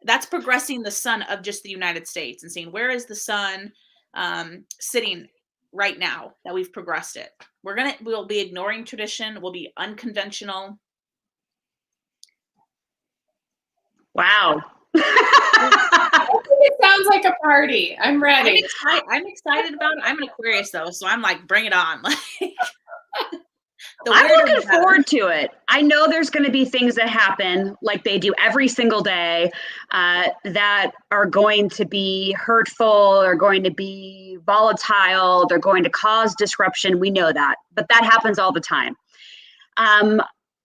S4: That's progressing the sun of just the United States and seeing where is the sun sitting right now that we've progressed it. We'll be ignoring tradition. We'll be unconventional.
S3: Wow.
S2: It sounds like a party. I'm ready.
S4: I'm excited about it. I'm an Aquarius though, so I'm like, bring it on.
S3: I'm looking forward to it. I know there's going to be things that happen like they do every single day that are going to be hurtful, are going to be volatile, they're going to cause disruption. We know that, but that happens all the time.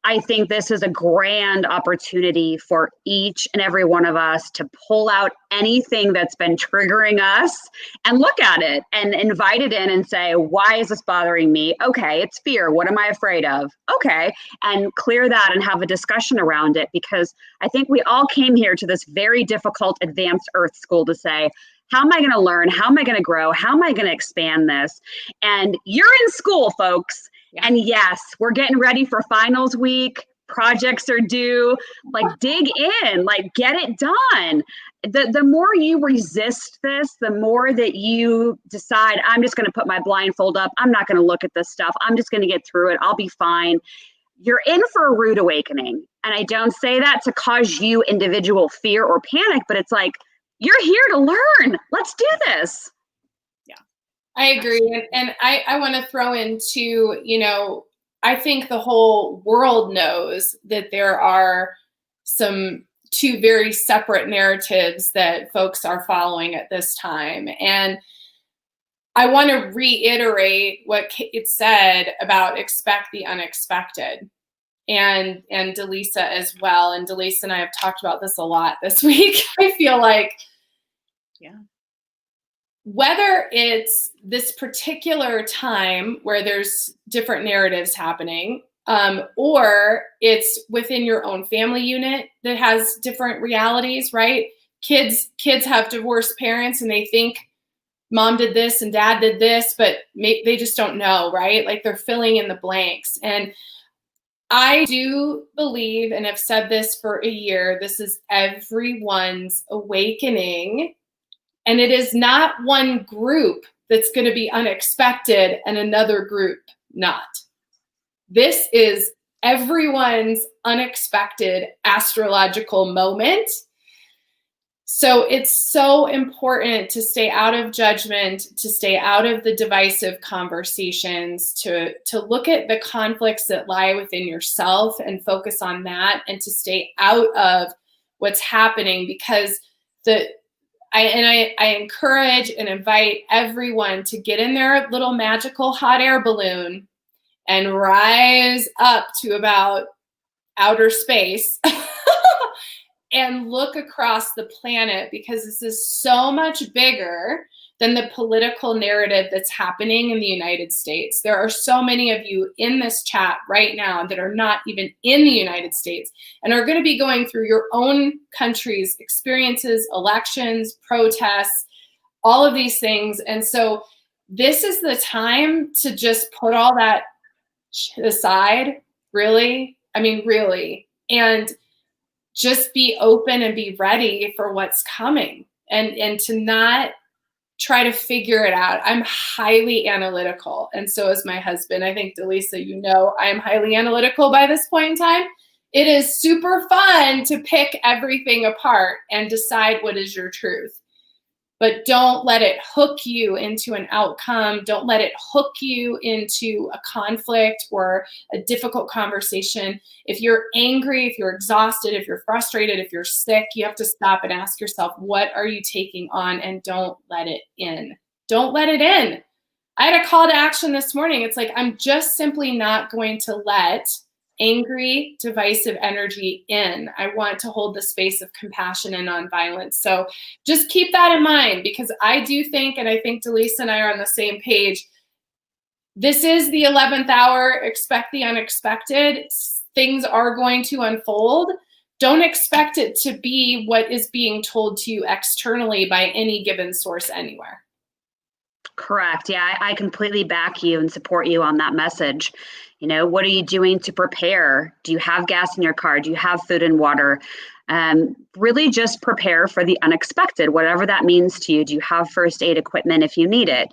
S3: I think this is a grand opportunity for each and every one of us to pull out anything that's been triggering us and look at it and invite it in and say, why is this bothering me? Okay, it's fear. What am I afraid of? Okay, and clear that and have a discussion around it, because I think we all came here to this very difficult advanced Earth school to say, how am I going to learn? How am I going to grow? How am I going to expand this? And you're in school, folks. Yeah. And yes, we're getting ready for finals week. Projects are due. Like, dig in, like, get it done. The more you resist this, the more that you decide, I'm just going to put my blindfold up. I'm not going to look at this stuff. I'm just going to get through it. I'll be fine. You're in for a rude awakening. And I don't say that to cause you individual fear or panic, but it's like, you're here to learn. Let's do this.
S2: I agree. And I want to throw in too, I think the whole world knows that there are two very separate narratives that folks are following at this time. And I want to reiterate what Kate said about expect the unexpected, and Dallisa as well. And Dallisa and I have talked about this a lot this week. I feel like,
S4: Yeah.
S2: whether it's this particular time where there's different narratives happening, or it's within your own family unit that has different realities, right? Kids have divorced parents and they think mom did this and dad did this, but they just don't know, right? Like they're filling in the blanks. And I do believe, and have said this for a year, this is everyone's awakening. And it is not one group that's going to be unexpected and another group not. This is everyone's unexpected astrological moment. So it's so important to stay out of judgment, to stay out of the divisive conversations, to look at the conflicts that lie within yourself and focus on that, and to stay out of what's happening, because I encourage and invite everyone to get in their little magical hot air balloon and rise up to about outer space and look across the planet, because this is so much bigger than the political narrative that's happening in the United States. There are so many of you in this chat right now that are not even in the United States and are going to be going through your own country's experiences, elections, protests, all of these things. And so this is the time to just put all that aside, really. I mean, really. And just be open and be ready for what's coming, and to not try to figure it out. I'm highly analytical, and so is my husband. I think, Dallisa, you know, I am highly analytical by this point in time. It is super fun to pick everything apart and decide what is your truth. But don't let it hook you into an outcome. Don't let it hook you into a conflict or a difficult conversation. If you're angry, if you're exhausted, if you're frustrated, if you're sick, you have to stop and ask yourself, what are you taking on? And don't let it in. Don't let it in. I had a call to action this morning. It's like, I'm just simply not going to let angry, divisive energy in. I want to hold the space of compassion and nonviolence. So just keep that in mind, because I do think, and I think Dallisa and I are on the same page, this is the 11th hour. Expect the unexpected. Things are going to unfold. Don't expect it to be what is being told to you externally by any given source anywhere.
S3: Correct. Yeah, I completely back you and support you on that message. You know, what are you doing to prepare? Do you have gas in your car? Do you have food and water? Really just prepare for the unexpected, whatever that means to you. Do you have first aid equipment if you need it?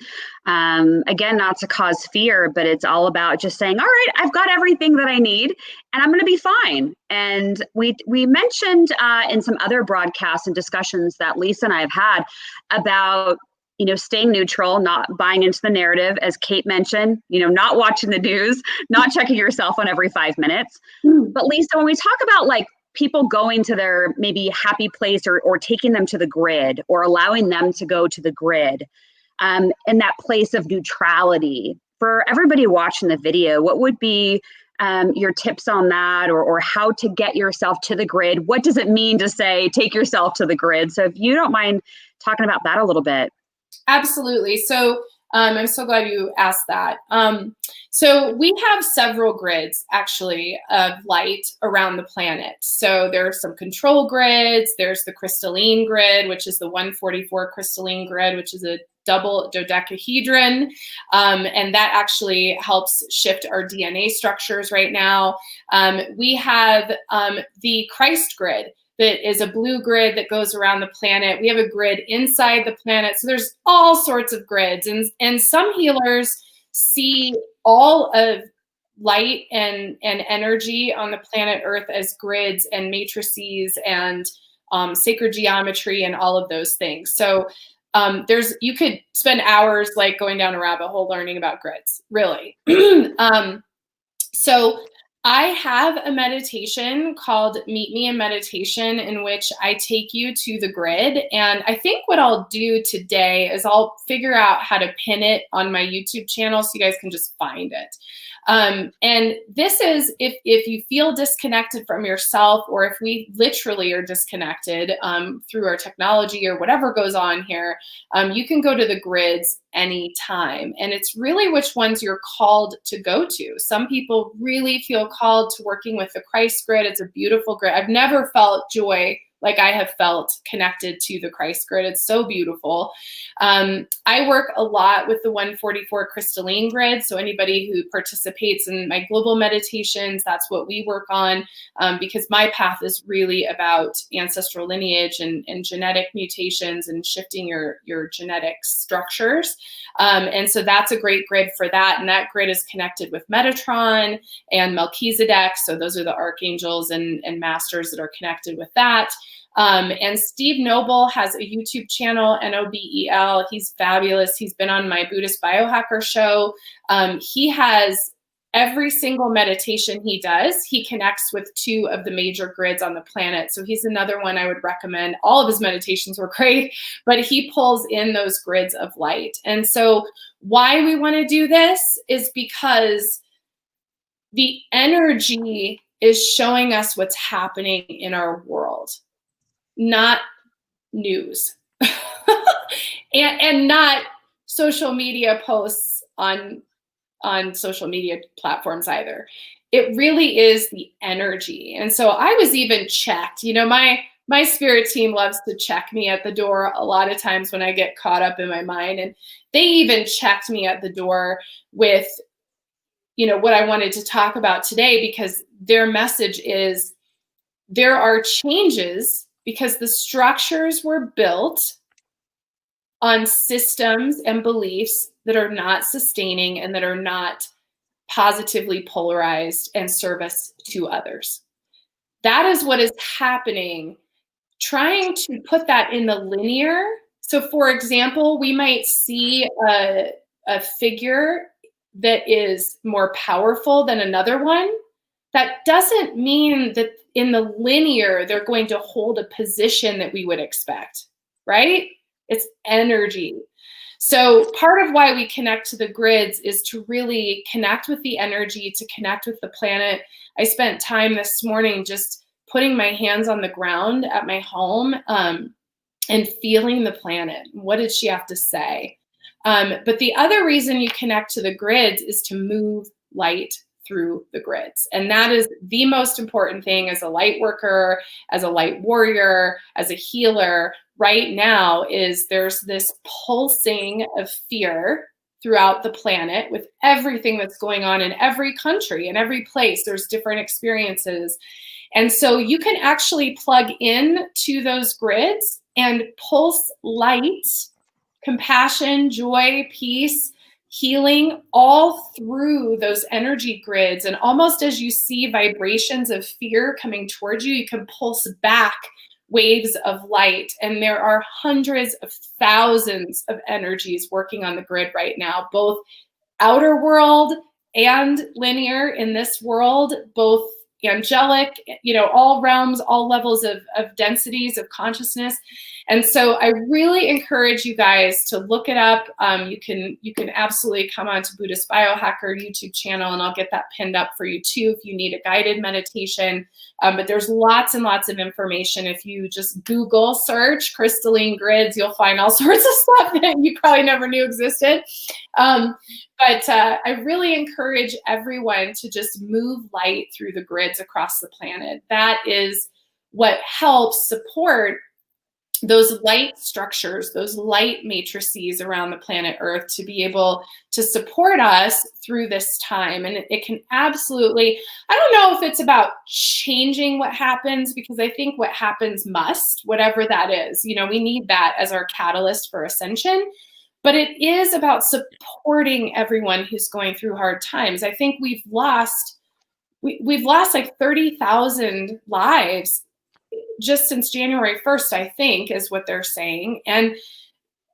S3: Again, not to cause fear, but it's all about just saying, all right, I've got everything that I need and I'm going to be fine. And we mentioned in some other broadcasts and discussions that Lisa and I have had about, you know, staying neutral, not buying into the narrative, as Kate mentioned, you know, not watching the news, not checking your cell phone every 5 minutes. But Lisa, when we talk about like people going to their maybe happy place, or taking them to the grid, or allowing them to go to the grid, in that place of neutrality, for everybody watching the video, what would be your tips on that, or how to get yourself to the grid? What does it mean to say, take yourself to the grid? So if you don't mind talking about that a little bit.
S2: Absolutely. So I'm so glad you asked that. So we have several grids actually of light around the planet. So there are some control grids. There's the crystalline grid, which is the 144 crystalline grid, which is a double dodecahedron. And that actually helps shift our DNA structures right now. We have the Christ grid, that is a blue grid that goes around the planet. We have a grid inside the planet. So there's all sorts of grids. And some healers see all of light and energy on the planet Earth as grids and matrices and sacred geometry and all of those things. So you could spend hours like going down a rabbit hole learning about grids, really. So I have a meditation called Meet Me in Meditation, in which I take you to the grid. And I think what I'll do today is I'll figure out how to pin it on my YouTube channel so you guys can just find it. And this is if you feel disconnected from yourself, or if we literally are disconnected through our technology or whatever goes on here, you can go to the grids anytime. And it's really which ones you're called to go to. Some people really feel called to working with the Christ grid. It's a beautiful grid. I've never felt joy like I have felt connected to the Christ grid. It's so beautiful. I work a lot with the 144 crystalline grid. So anybody who participates in my global meditations, that's what we work on, because my path is really about ancestral lineage and genetic mutations and shifting your genetic structures. And so that's a great grid for that. And that grid is connected with Metatron and Melchizedek. So those are the archangels and masters that are connected with that. And Steve Noble has a YouTube channel, Nobel. He's fabulous. He's been on my Buddhist Biohacker show. He has every single meditation he does, he connects with 2 of the major grids on the planet. So he's another one I would recommend. All of his meditations were great, but he pulls in those grids of light. And so why we want to do this is because the energy is showing us what's happening in our world, not news and not social media posts on social media platforms either. It really is the energy. And so I was even checked, my spirit team loves to check me at the door a lot of times when I get caught up in my mind. And they even checked me at the door with, what I wanted to talk about today, because their message is there are changes because the structures were built on systems and beliefs that are not sustaining and that are not positively polarized and service to others. That is what is happening. Trying to put that in the linear. So for example, we might see a figure that is more powerful than another one. That doesn't mean that in the linear, they're going to hold a position that we would expect, right? It's energy. So part of why we connect to the grids is to really connect with the energy, to connect with the planet. I spent time this morning just putting my hands on the ground at my home and feeling the planet. What did she have to say? But the other reason you connect to the grids is to move light through the grids. And that is the most important thing as a light worker, as a light warrior, as a healer right now, is there's this pulsing of fear throughout the planet with everything that's going on in every country, in every place. There's different experiences. And so you can actually plug in to those grids and pulse light, compassion, joy, peace, healing all through those energy grids. And almost as you see vibrations of fear coming towards you, you can pulse back waves of light. And there are hundreds of thousands of energies working on the grid right now, both outer world and linear in this world, both angelic, all realms, all levels of densities of consciousness. And so I really encourage you guys to look it up. You can absolutely come on to Buddhist Biohacker YouTube channel, and I'll get that pinned up for you too if you need a guided meditation. But there's lots and lots of information. If you just Google search crystalline grids, you'll find all sorts of stuff that you probably never knew existed. But I really encourage everyone to just move light through the grids across the planet. That is what helps support those light structures, those light matrices around the planet Earth to be able to support us through this time. And it can absolutely, I don't know if it's about changing what happens, because I think what happens must, whatever that is, we need that as our catalyst for ascension. But it is about supporting everyone who's going through hard times. I think we've lost like 30,000 lives just since January 1st, I think, is what they're saying. And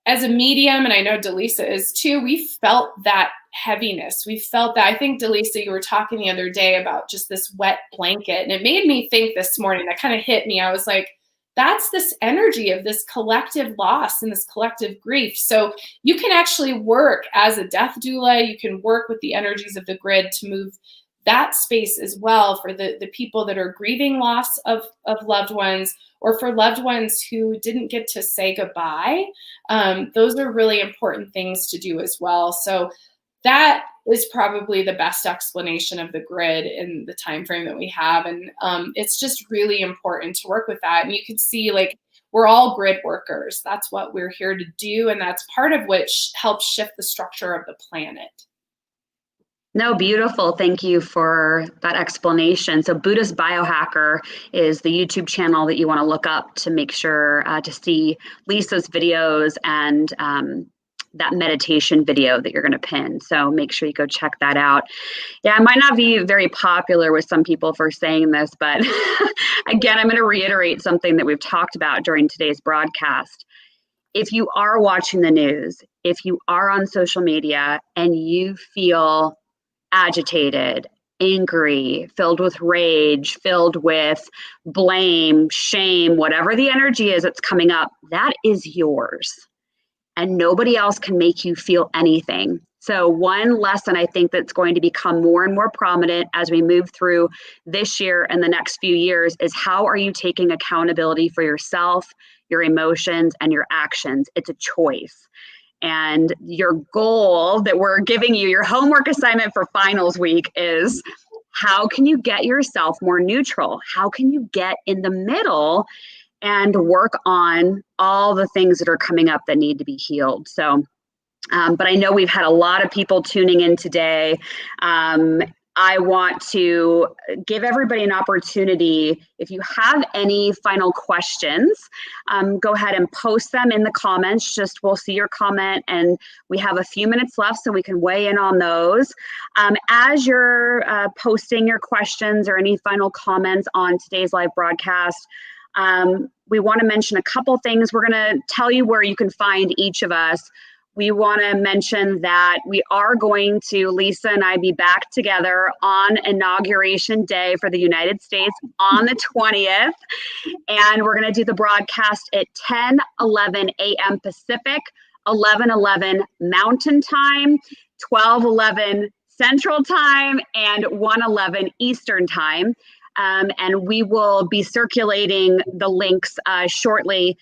S2: as a medium, and I know Dallisa is too, we felt that heaviness. We felt that. I think, Dallisa, you were talking the other day about just this wet blanket, and it made me think this morning, that kind of hit me. I was like, that's this energy of this collective loss and this collective grief. So you can actually work as a death doula. You can work with the energies of the grid to move that space as well for the people that are grieving loss of loved ones, or for loved ones who didn't get to say goodbye. Those are really important things to do as well. So that is probably the best explanation of the grid in the time frame that we have. And it's just really important to work with that. And you can see, like, we're all grid workers. That's what we're here to do. And that's part of which helps shift the structure of the planet.
S3: No, beautiful. Thank you for that explanation. So Buddhist Biohacker is the YouTube channel that you want to look up to make sure to see Lisa's videos and that meditation video that you're going to pin. So make sure you go check that out. Yeah, I might not be very popular with some people for saying this, but again, I'm going to reiterate something that we've talked about during today's broadcast. If you are watching the news, if you are on social media and you feel agitated, angry, filled with rage, filled with blame, shame, whatever the energy is that's coming up, that is yours. And nobody else can make you feel anything. So one lesson I think that's going to become more and more prominent as we move through this year and the next few years is, how are you taking accountability for yourself, your emotions, and your actions? It's a choice. And your goal that we're giving you, your homework assignment for finals week, is how can you get yourself more neutral? How can you get in the middle and work on all the things that are coming up that need to be healed? So, but I know we've had a lot of people tuning in today. I want to give everybody an opportunity. If you have any final questions, go ahead and post them in the comments. Just we'll see your comment, and we have a few minutes left so we can weigh in on those. As you're posting your questions or any final comments on today's live broadcast, we want to mention a couple things. We're going to tell you where you can find each of us. We want to mention that we are going to, Lisa and I, be back together on Inauguration Day for the United States on the 20th. And we're going to do the broadcast at 10:11 a.m. Pacific, 11:11 Mountain Time, 12:11 Central Time, and 1:11 Eastern Time. And we will be circulating the links shortly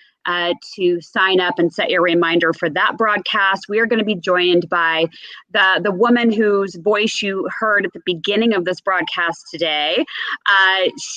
S3: to sign up and set your reminder for that broadcast. We are going to be joined by the woman whose voice you heard at the beginning of this broadcast today,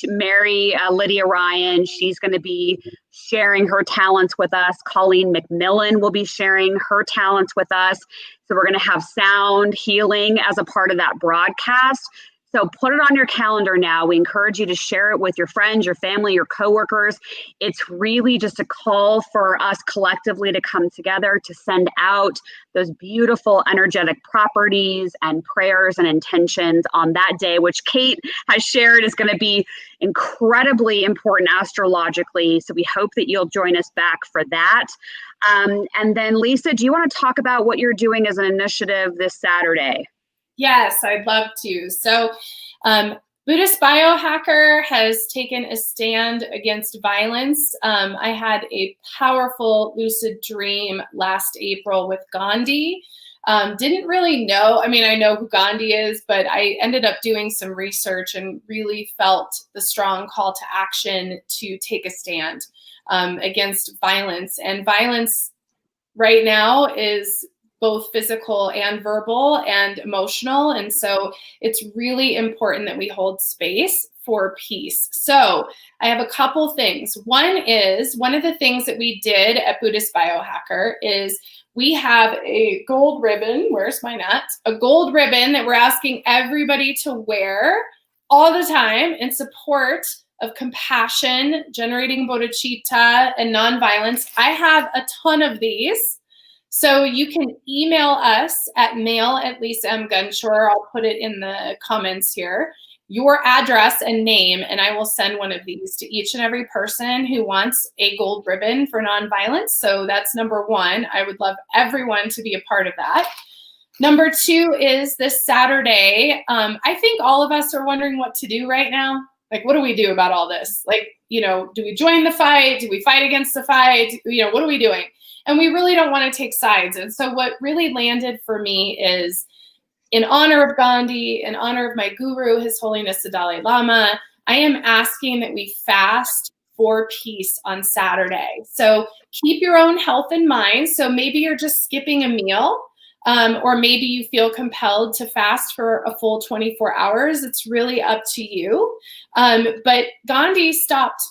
S3: Mary Lydia Ryan. She's going to be sharing her talents with us. Colleen McMillan will be sharing her talents with us. So we're going to have sound healing as a part of that broadcast. So put it on your calendar now. We encourage you to share it with your friends, your family, your coworkers. It's really just a call for us collectively to come together to send out those beautiful energetic properties and prayers and intentions on that day, which Kate has shared is going to be incredibly important astrologically. So we hope that you'll join us back for that. And then Lisa, do you want to talk about what you're doing as an initiative this Saturday?
S2: Yes, I'd love to. So Buddhist Biohacker has taken a stand against violence. I had a powerful lucid dream last April with Gandhi. Didn't really know, I mean, I know who Gandhi is, but I ended up doing some research and really felt the strong call to action to take a stand against violence. And violence right now is both physical and verbal and emotional. And so it's really important that we hold space for peace. So I have a couple things. One is, one of the things that we did at Buddhist Biohacker is we have a gold ribbon. Where's my nut? A gold ribbon that we're asking everybody to wear all the time in support of compassion, generating bodhicitta, and nonviolence. I have a ton of these. So you can email us at mail@LisaMGunshore. I'll put it in the comments here, your address and name, and I will send one of these to each and every person who wants a gold ribbon for nonviolence. So that's number one. I would love everyone to be a part of that. Number 2 is this Saturday. I think all of us are wondering what to do right now. Like, what do we do about all this? Like, do we join the fight? Do we fight against the fight? What are we doing? And we really don't want to take sides. And so what really landed for me is, in honor of Gandhi, in honor of my guru, His Holiness the Dalai Lama, I am asking that we fast for peace on Saturday. So keep your own health in mind. So maybe you're just skipping a meal, or maybe you feel compelled to fast for a full 24 hours. It's really up to you. But Gandhi stopped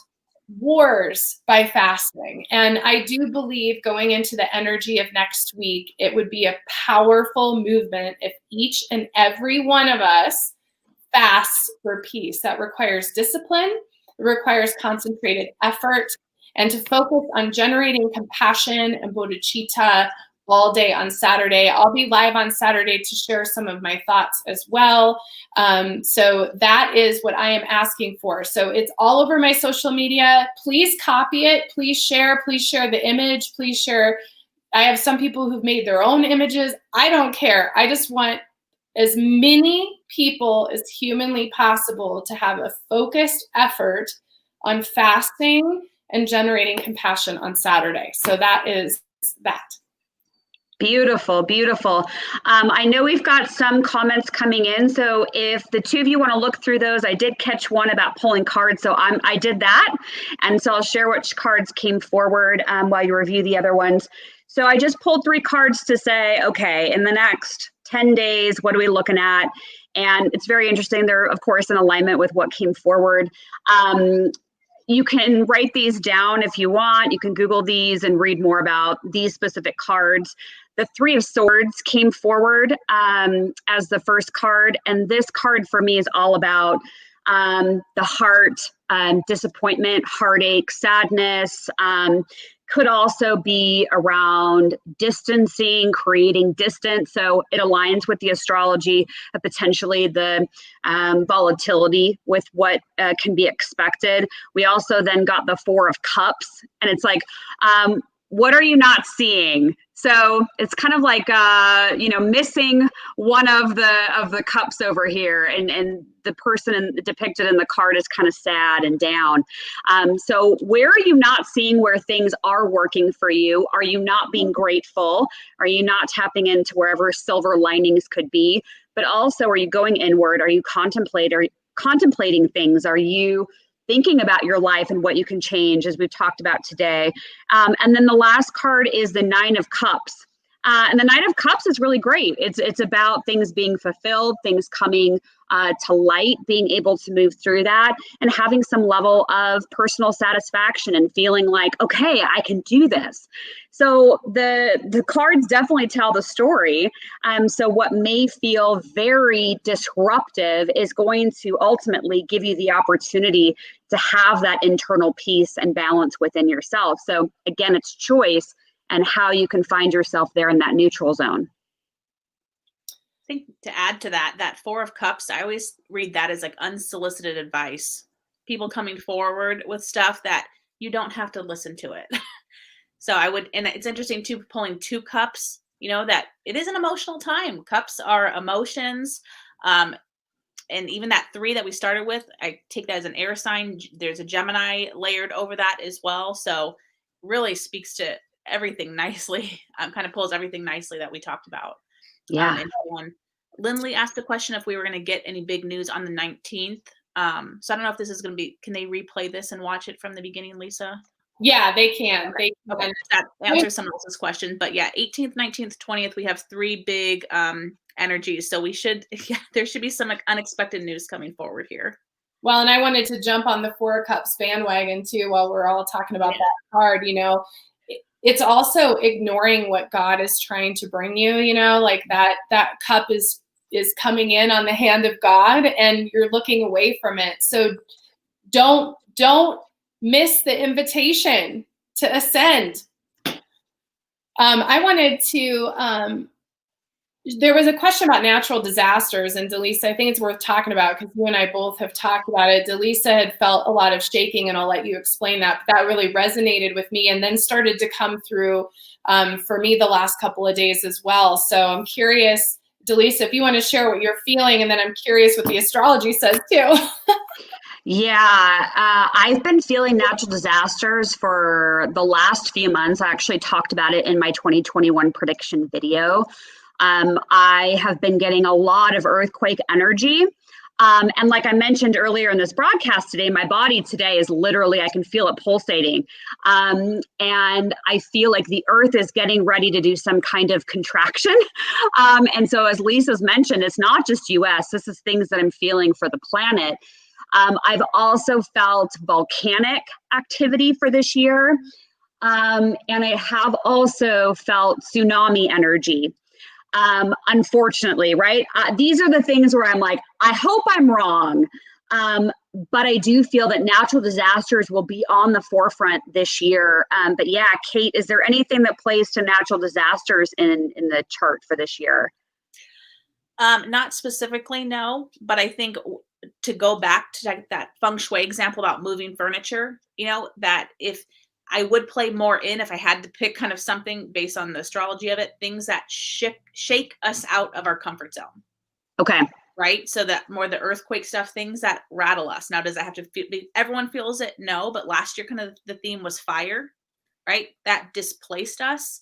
S2: wars by fasting. And I do believe, going into the energy of next week, it would be a powerful movement if each and every one of us fasts for peace. That requires discipline, it requires concentrated effort, and to focus on generating compassion and bodhicitta all day on Saturday. I'll be live on Saturday to share some of my thoughts as well. So that is what I am asking for. So it's all over my social media. Please copy it. Please share the image. Please share. I have some people who've made their own images. I don't care. I just want as many people as humanly possible to have a focused effort on fasting and generating compassion on Saturday. So that is that.
S3: Beautiful, beautiful. I know we've got some comments coming in. So if the two of you want to look through those, I did catch one about pulling cards. So I did that. And so I'll share which cards came forward while you review the other ones. So I just pulled 3 cards to say, okay, in the next 10 days, what are we looking at? And it's very interesting. They're, of course, in alignment with what came forward. You can write these down if you want. You can Google these and read more about these specific cards. The 3 of Swords came forward as the first card. And this card for me is all about the heart, disappointment, heartache, sadness. Could also be around distancing, creating distance. So it aligns with the astrology of potentially the volatility with what can be expected. We also then got the 4 of Cups, and it's like, what are you not seeing? So it's kind of like, missing one of the cups over here, and the person depicted in the card is kind of sad and down. So where are you not seeing where things are working for you? Are you not being grateful? Are you not tapping into wherever silver linings could be? But also, are you going inward? Are you contemplating things? Are you thinking about your life and what you can change, as we've talked about today? And then the last card is the 9 of Cups. And the 9 of Cups is really great. It's about things being fulfilled, things coming to light, being able to move through that, and having some level of personal satisfaction and feeling like, okay, I can do this. So the cards definitely tell the story. So what may feel very disruptive is going to ultimately give you the opportunity to have that internal peace and balance within yourself. So again, it's choice and how you can find yourself there in that neutral zone.
S4: I think to add to that 4 of Cups, I always read that as like unsolicited advice. People coming forward with stuff that you don't have to listen to it. So and it's interesting too, pulling 2 cups, that it is an emotional time. Cups are emotions. And even that 3 that we started with, I take that as an air sign. There's a Gemini layered over that as well. So really speaks to everything nicely. Kind of pulls everything nicely that we talked about.
S3: Yeah.
S4: Lindley asked the question if we were going to get any big news on the 19th. So I don't know if this is going to be, can they replay this and watch it from the beginning, Lisa?
S2: Yeah, they can.
S4: Okay. That answers someone else's question. But yeah, 18th, 19th, 20th, we have 3 big energies. So there should be some unexpected news coming forward here.
S2: Well, and I wanted to jump on the 4 Cups bandwagon too while we're all talking about that card. It's also ignoring what God is trying to bring you, like that cup is coming in on the hand of God and you're looking away from it. So don't miss the invitation to ascend. I wanted to There was a question about natural disasters, and Dallisa, I think it's worth talking about because you and I both have talked about it. Dallisa had felt a lot of shaking, and I'll let you explain that. But that really resonated with me and then started to come through for me the last couple of days as well. So I'm curious, Dallisa, if you want to share what you're feeling, and then I'm curious what the astrology says too.
S3: Yeah, I've been feeling natural disasters for the last few months. I actually talked about it in my 2021 prediction video. I have been getting a lot of earthquake energy. And like I mentioned earlier in this broadcast today, my body today is literally, I can feel it pulsating. And I feel like the earth is getting ready to do some kind of contraction. And so as Lisa's mentioned, it's not just US, this is things that I'm feeling for the planet. I've also felt volcanic activity for this year. And I have also felt tsunami energy. Unfortunately, right? These are the things where I'm like, I hope I'm wrong. But I do feel that natural disasters will be on the forefront this year. But yeah, Kate, is there anything that plays to natural disasters in the chart for this year?
S4: Not specifically, no, but I think to go back to that feng shui example about moving furniture, that if I would play more in, if I had to pick kind of something based on the astrology of it, things that shake us out of our comfort zone.
S3: Okay.
S4: Right? So that more the earthquake stuff, things that rattle us. Now, does that have to everyone feels it? No, but last year kind of the theme was fire, right? That displaced us.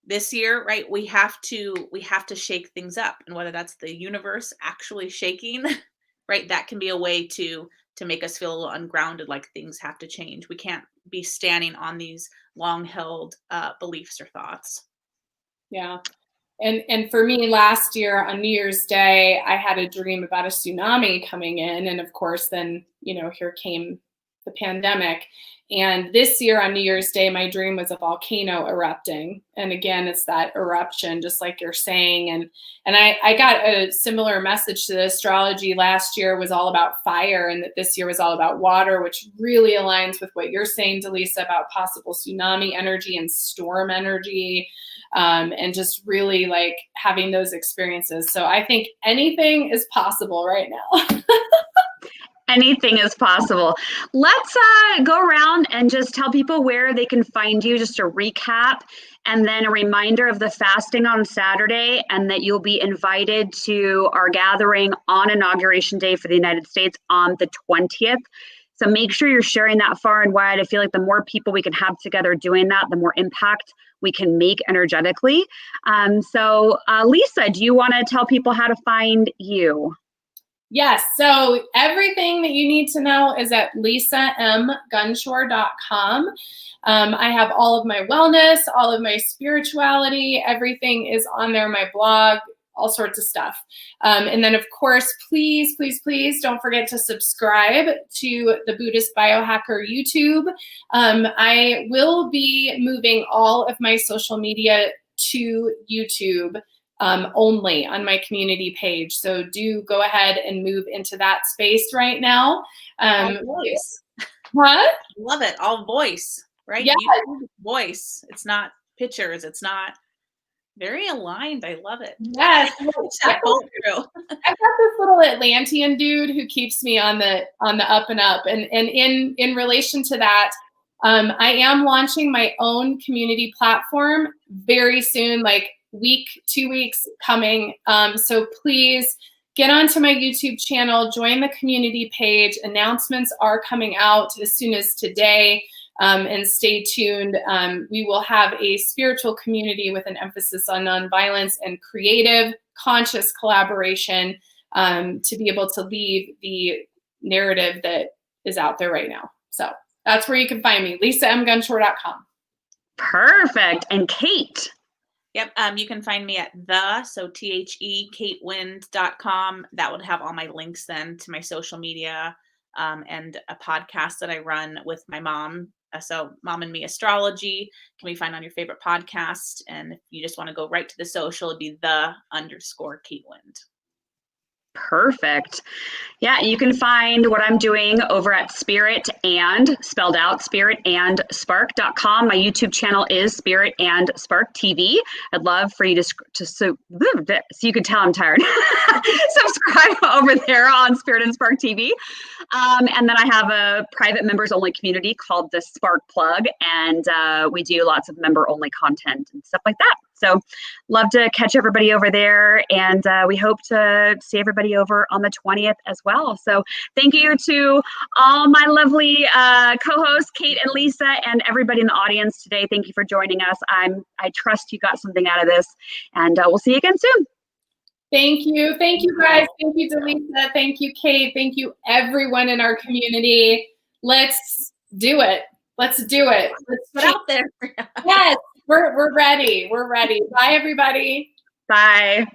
S4: This year, right, we have to shake things up, and whether that's the universe actually shaking, right, that can be a way to make us feel a little ungrounded, like things have to change. We can't be standing on these long held beliefs or thoughts.
S2: Yeah. And for me, last year on New Year's Day, I had a dream about a tsunami coming in. And of course, then, here came the pandemic. And this year on New Year's Day, my dream was a volcano erupting. And again, it's that eruption, just like you're saying. And I got a similar message to the astrology. Last year was all about fire, and that this year was all about water, which really aligns with what you're saying, Dallisa, about possible tsunami energy and storm energy. And just really like having those experiences. So I think anything is possible right now.
S3: Anything is possible. Let's go around and just tell people where they can find you, just a recap, and then a reminder of the fasting on Saturday, and that you'll be invited to our gathering on Inauguration Day for the United States on the 20th. So make sure you're sharing that far and wide. I feel like the more people we can have together doing that, the more impact we can make energetically. So Lisa, do you want to tell people how to find you?
S2: Yes. So everything that you need to know is at lisamgunshore.com. I have all of my wellness, all of my spirituality, everything is on there, my blog, all sorts of stuff. And then, of course, please, please, please don't forget to subscribe to the Buddhist Biohacker YouTube. I will be moving all of my social media to YouTube only on my community page. So do go ahead and move into that space right now.
S4: All voice.
S2: What?
S4: Love it. All voice, right?
S2: Yeah.
S4: YouTube voice. It's not pictures. It's not very aligned. I love it.
S2: Yes.
S4: I've got
S2: this little Atlantean dude who keeps me on the up and up. And in relation to that, I am launching my own community platform very soon, like 2 weeks coming. So please get onto my YouTube channel, join the community page. Announcements are coming out as soon as today. And stay tuned. We will have a spiritual community with an emphasis on nonviolence and creative, conscious collaboration to be able to leave the narrative that is out there right now. So that's where you can find me, lisamgunshore.com.
S3: Perfect. And Kate?
S4: Yep. You can find me at KateWind.com. That would have all my links then to my social media and a podcast that I run with my mom. So Mom and Me Astrology can be found on your favorite podcast. And if you just want to go right to the social, it'd be _Kate Wind.
S3: Perfect. Yeah, you can find what I'm doing over at Spirit and spelled out Spirit and Spark.com. My YouTube channel is Spirit and Spark TV. I'd love for you to so you can tell I'm tired. Subscribe over there on Spirit and Spark TV. And then I have a private members only community called the Spark Plug, and we do lots of member only content and stuff like that. So love to catch everybody over there, and we hope to see everybody over on the 20th as well. So thank you to all my lovely co-hosts, Kate and Lisa, and everybody in the audience today. Thank you for joining us. I trust you got something out of this, and we'll see you again soon.
S2: Thank you. Thank you, guys. Thank you, Dallisa. Thank you, Kate. Thank you, everyone in our community. Let's do it. Let's do it. Let's
S4: Put out there.
S2: Yes, we're ready. We're ready. Bye, everybody.
S3: Bye.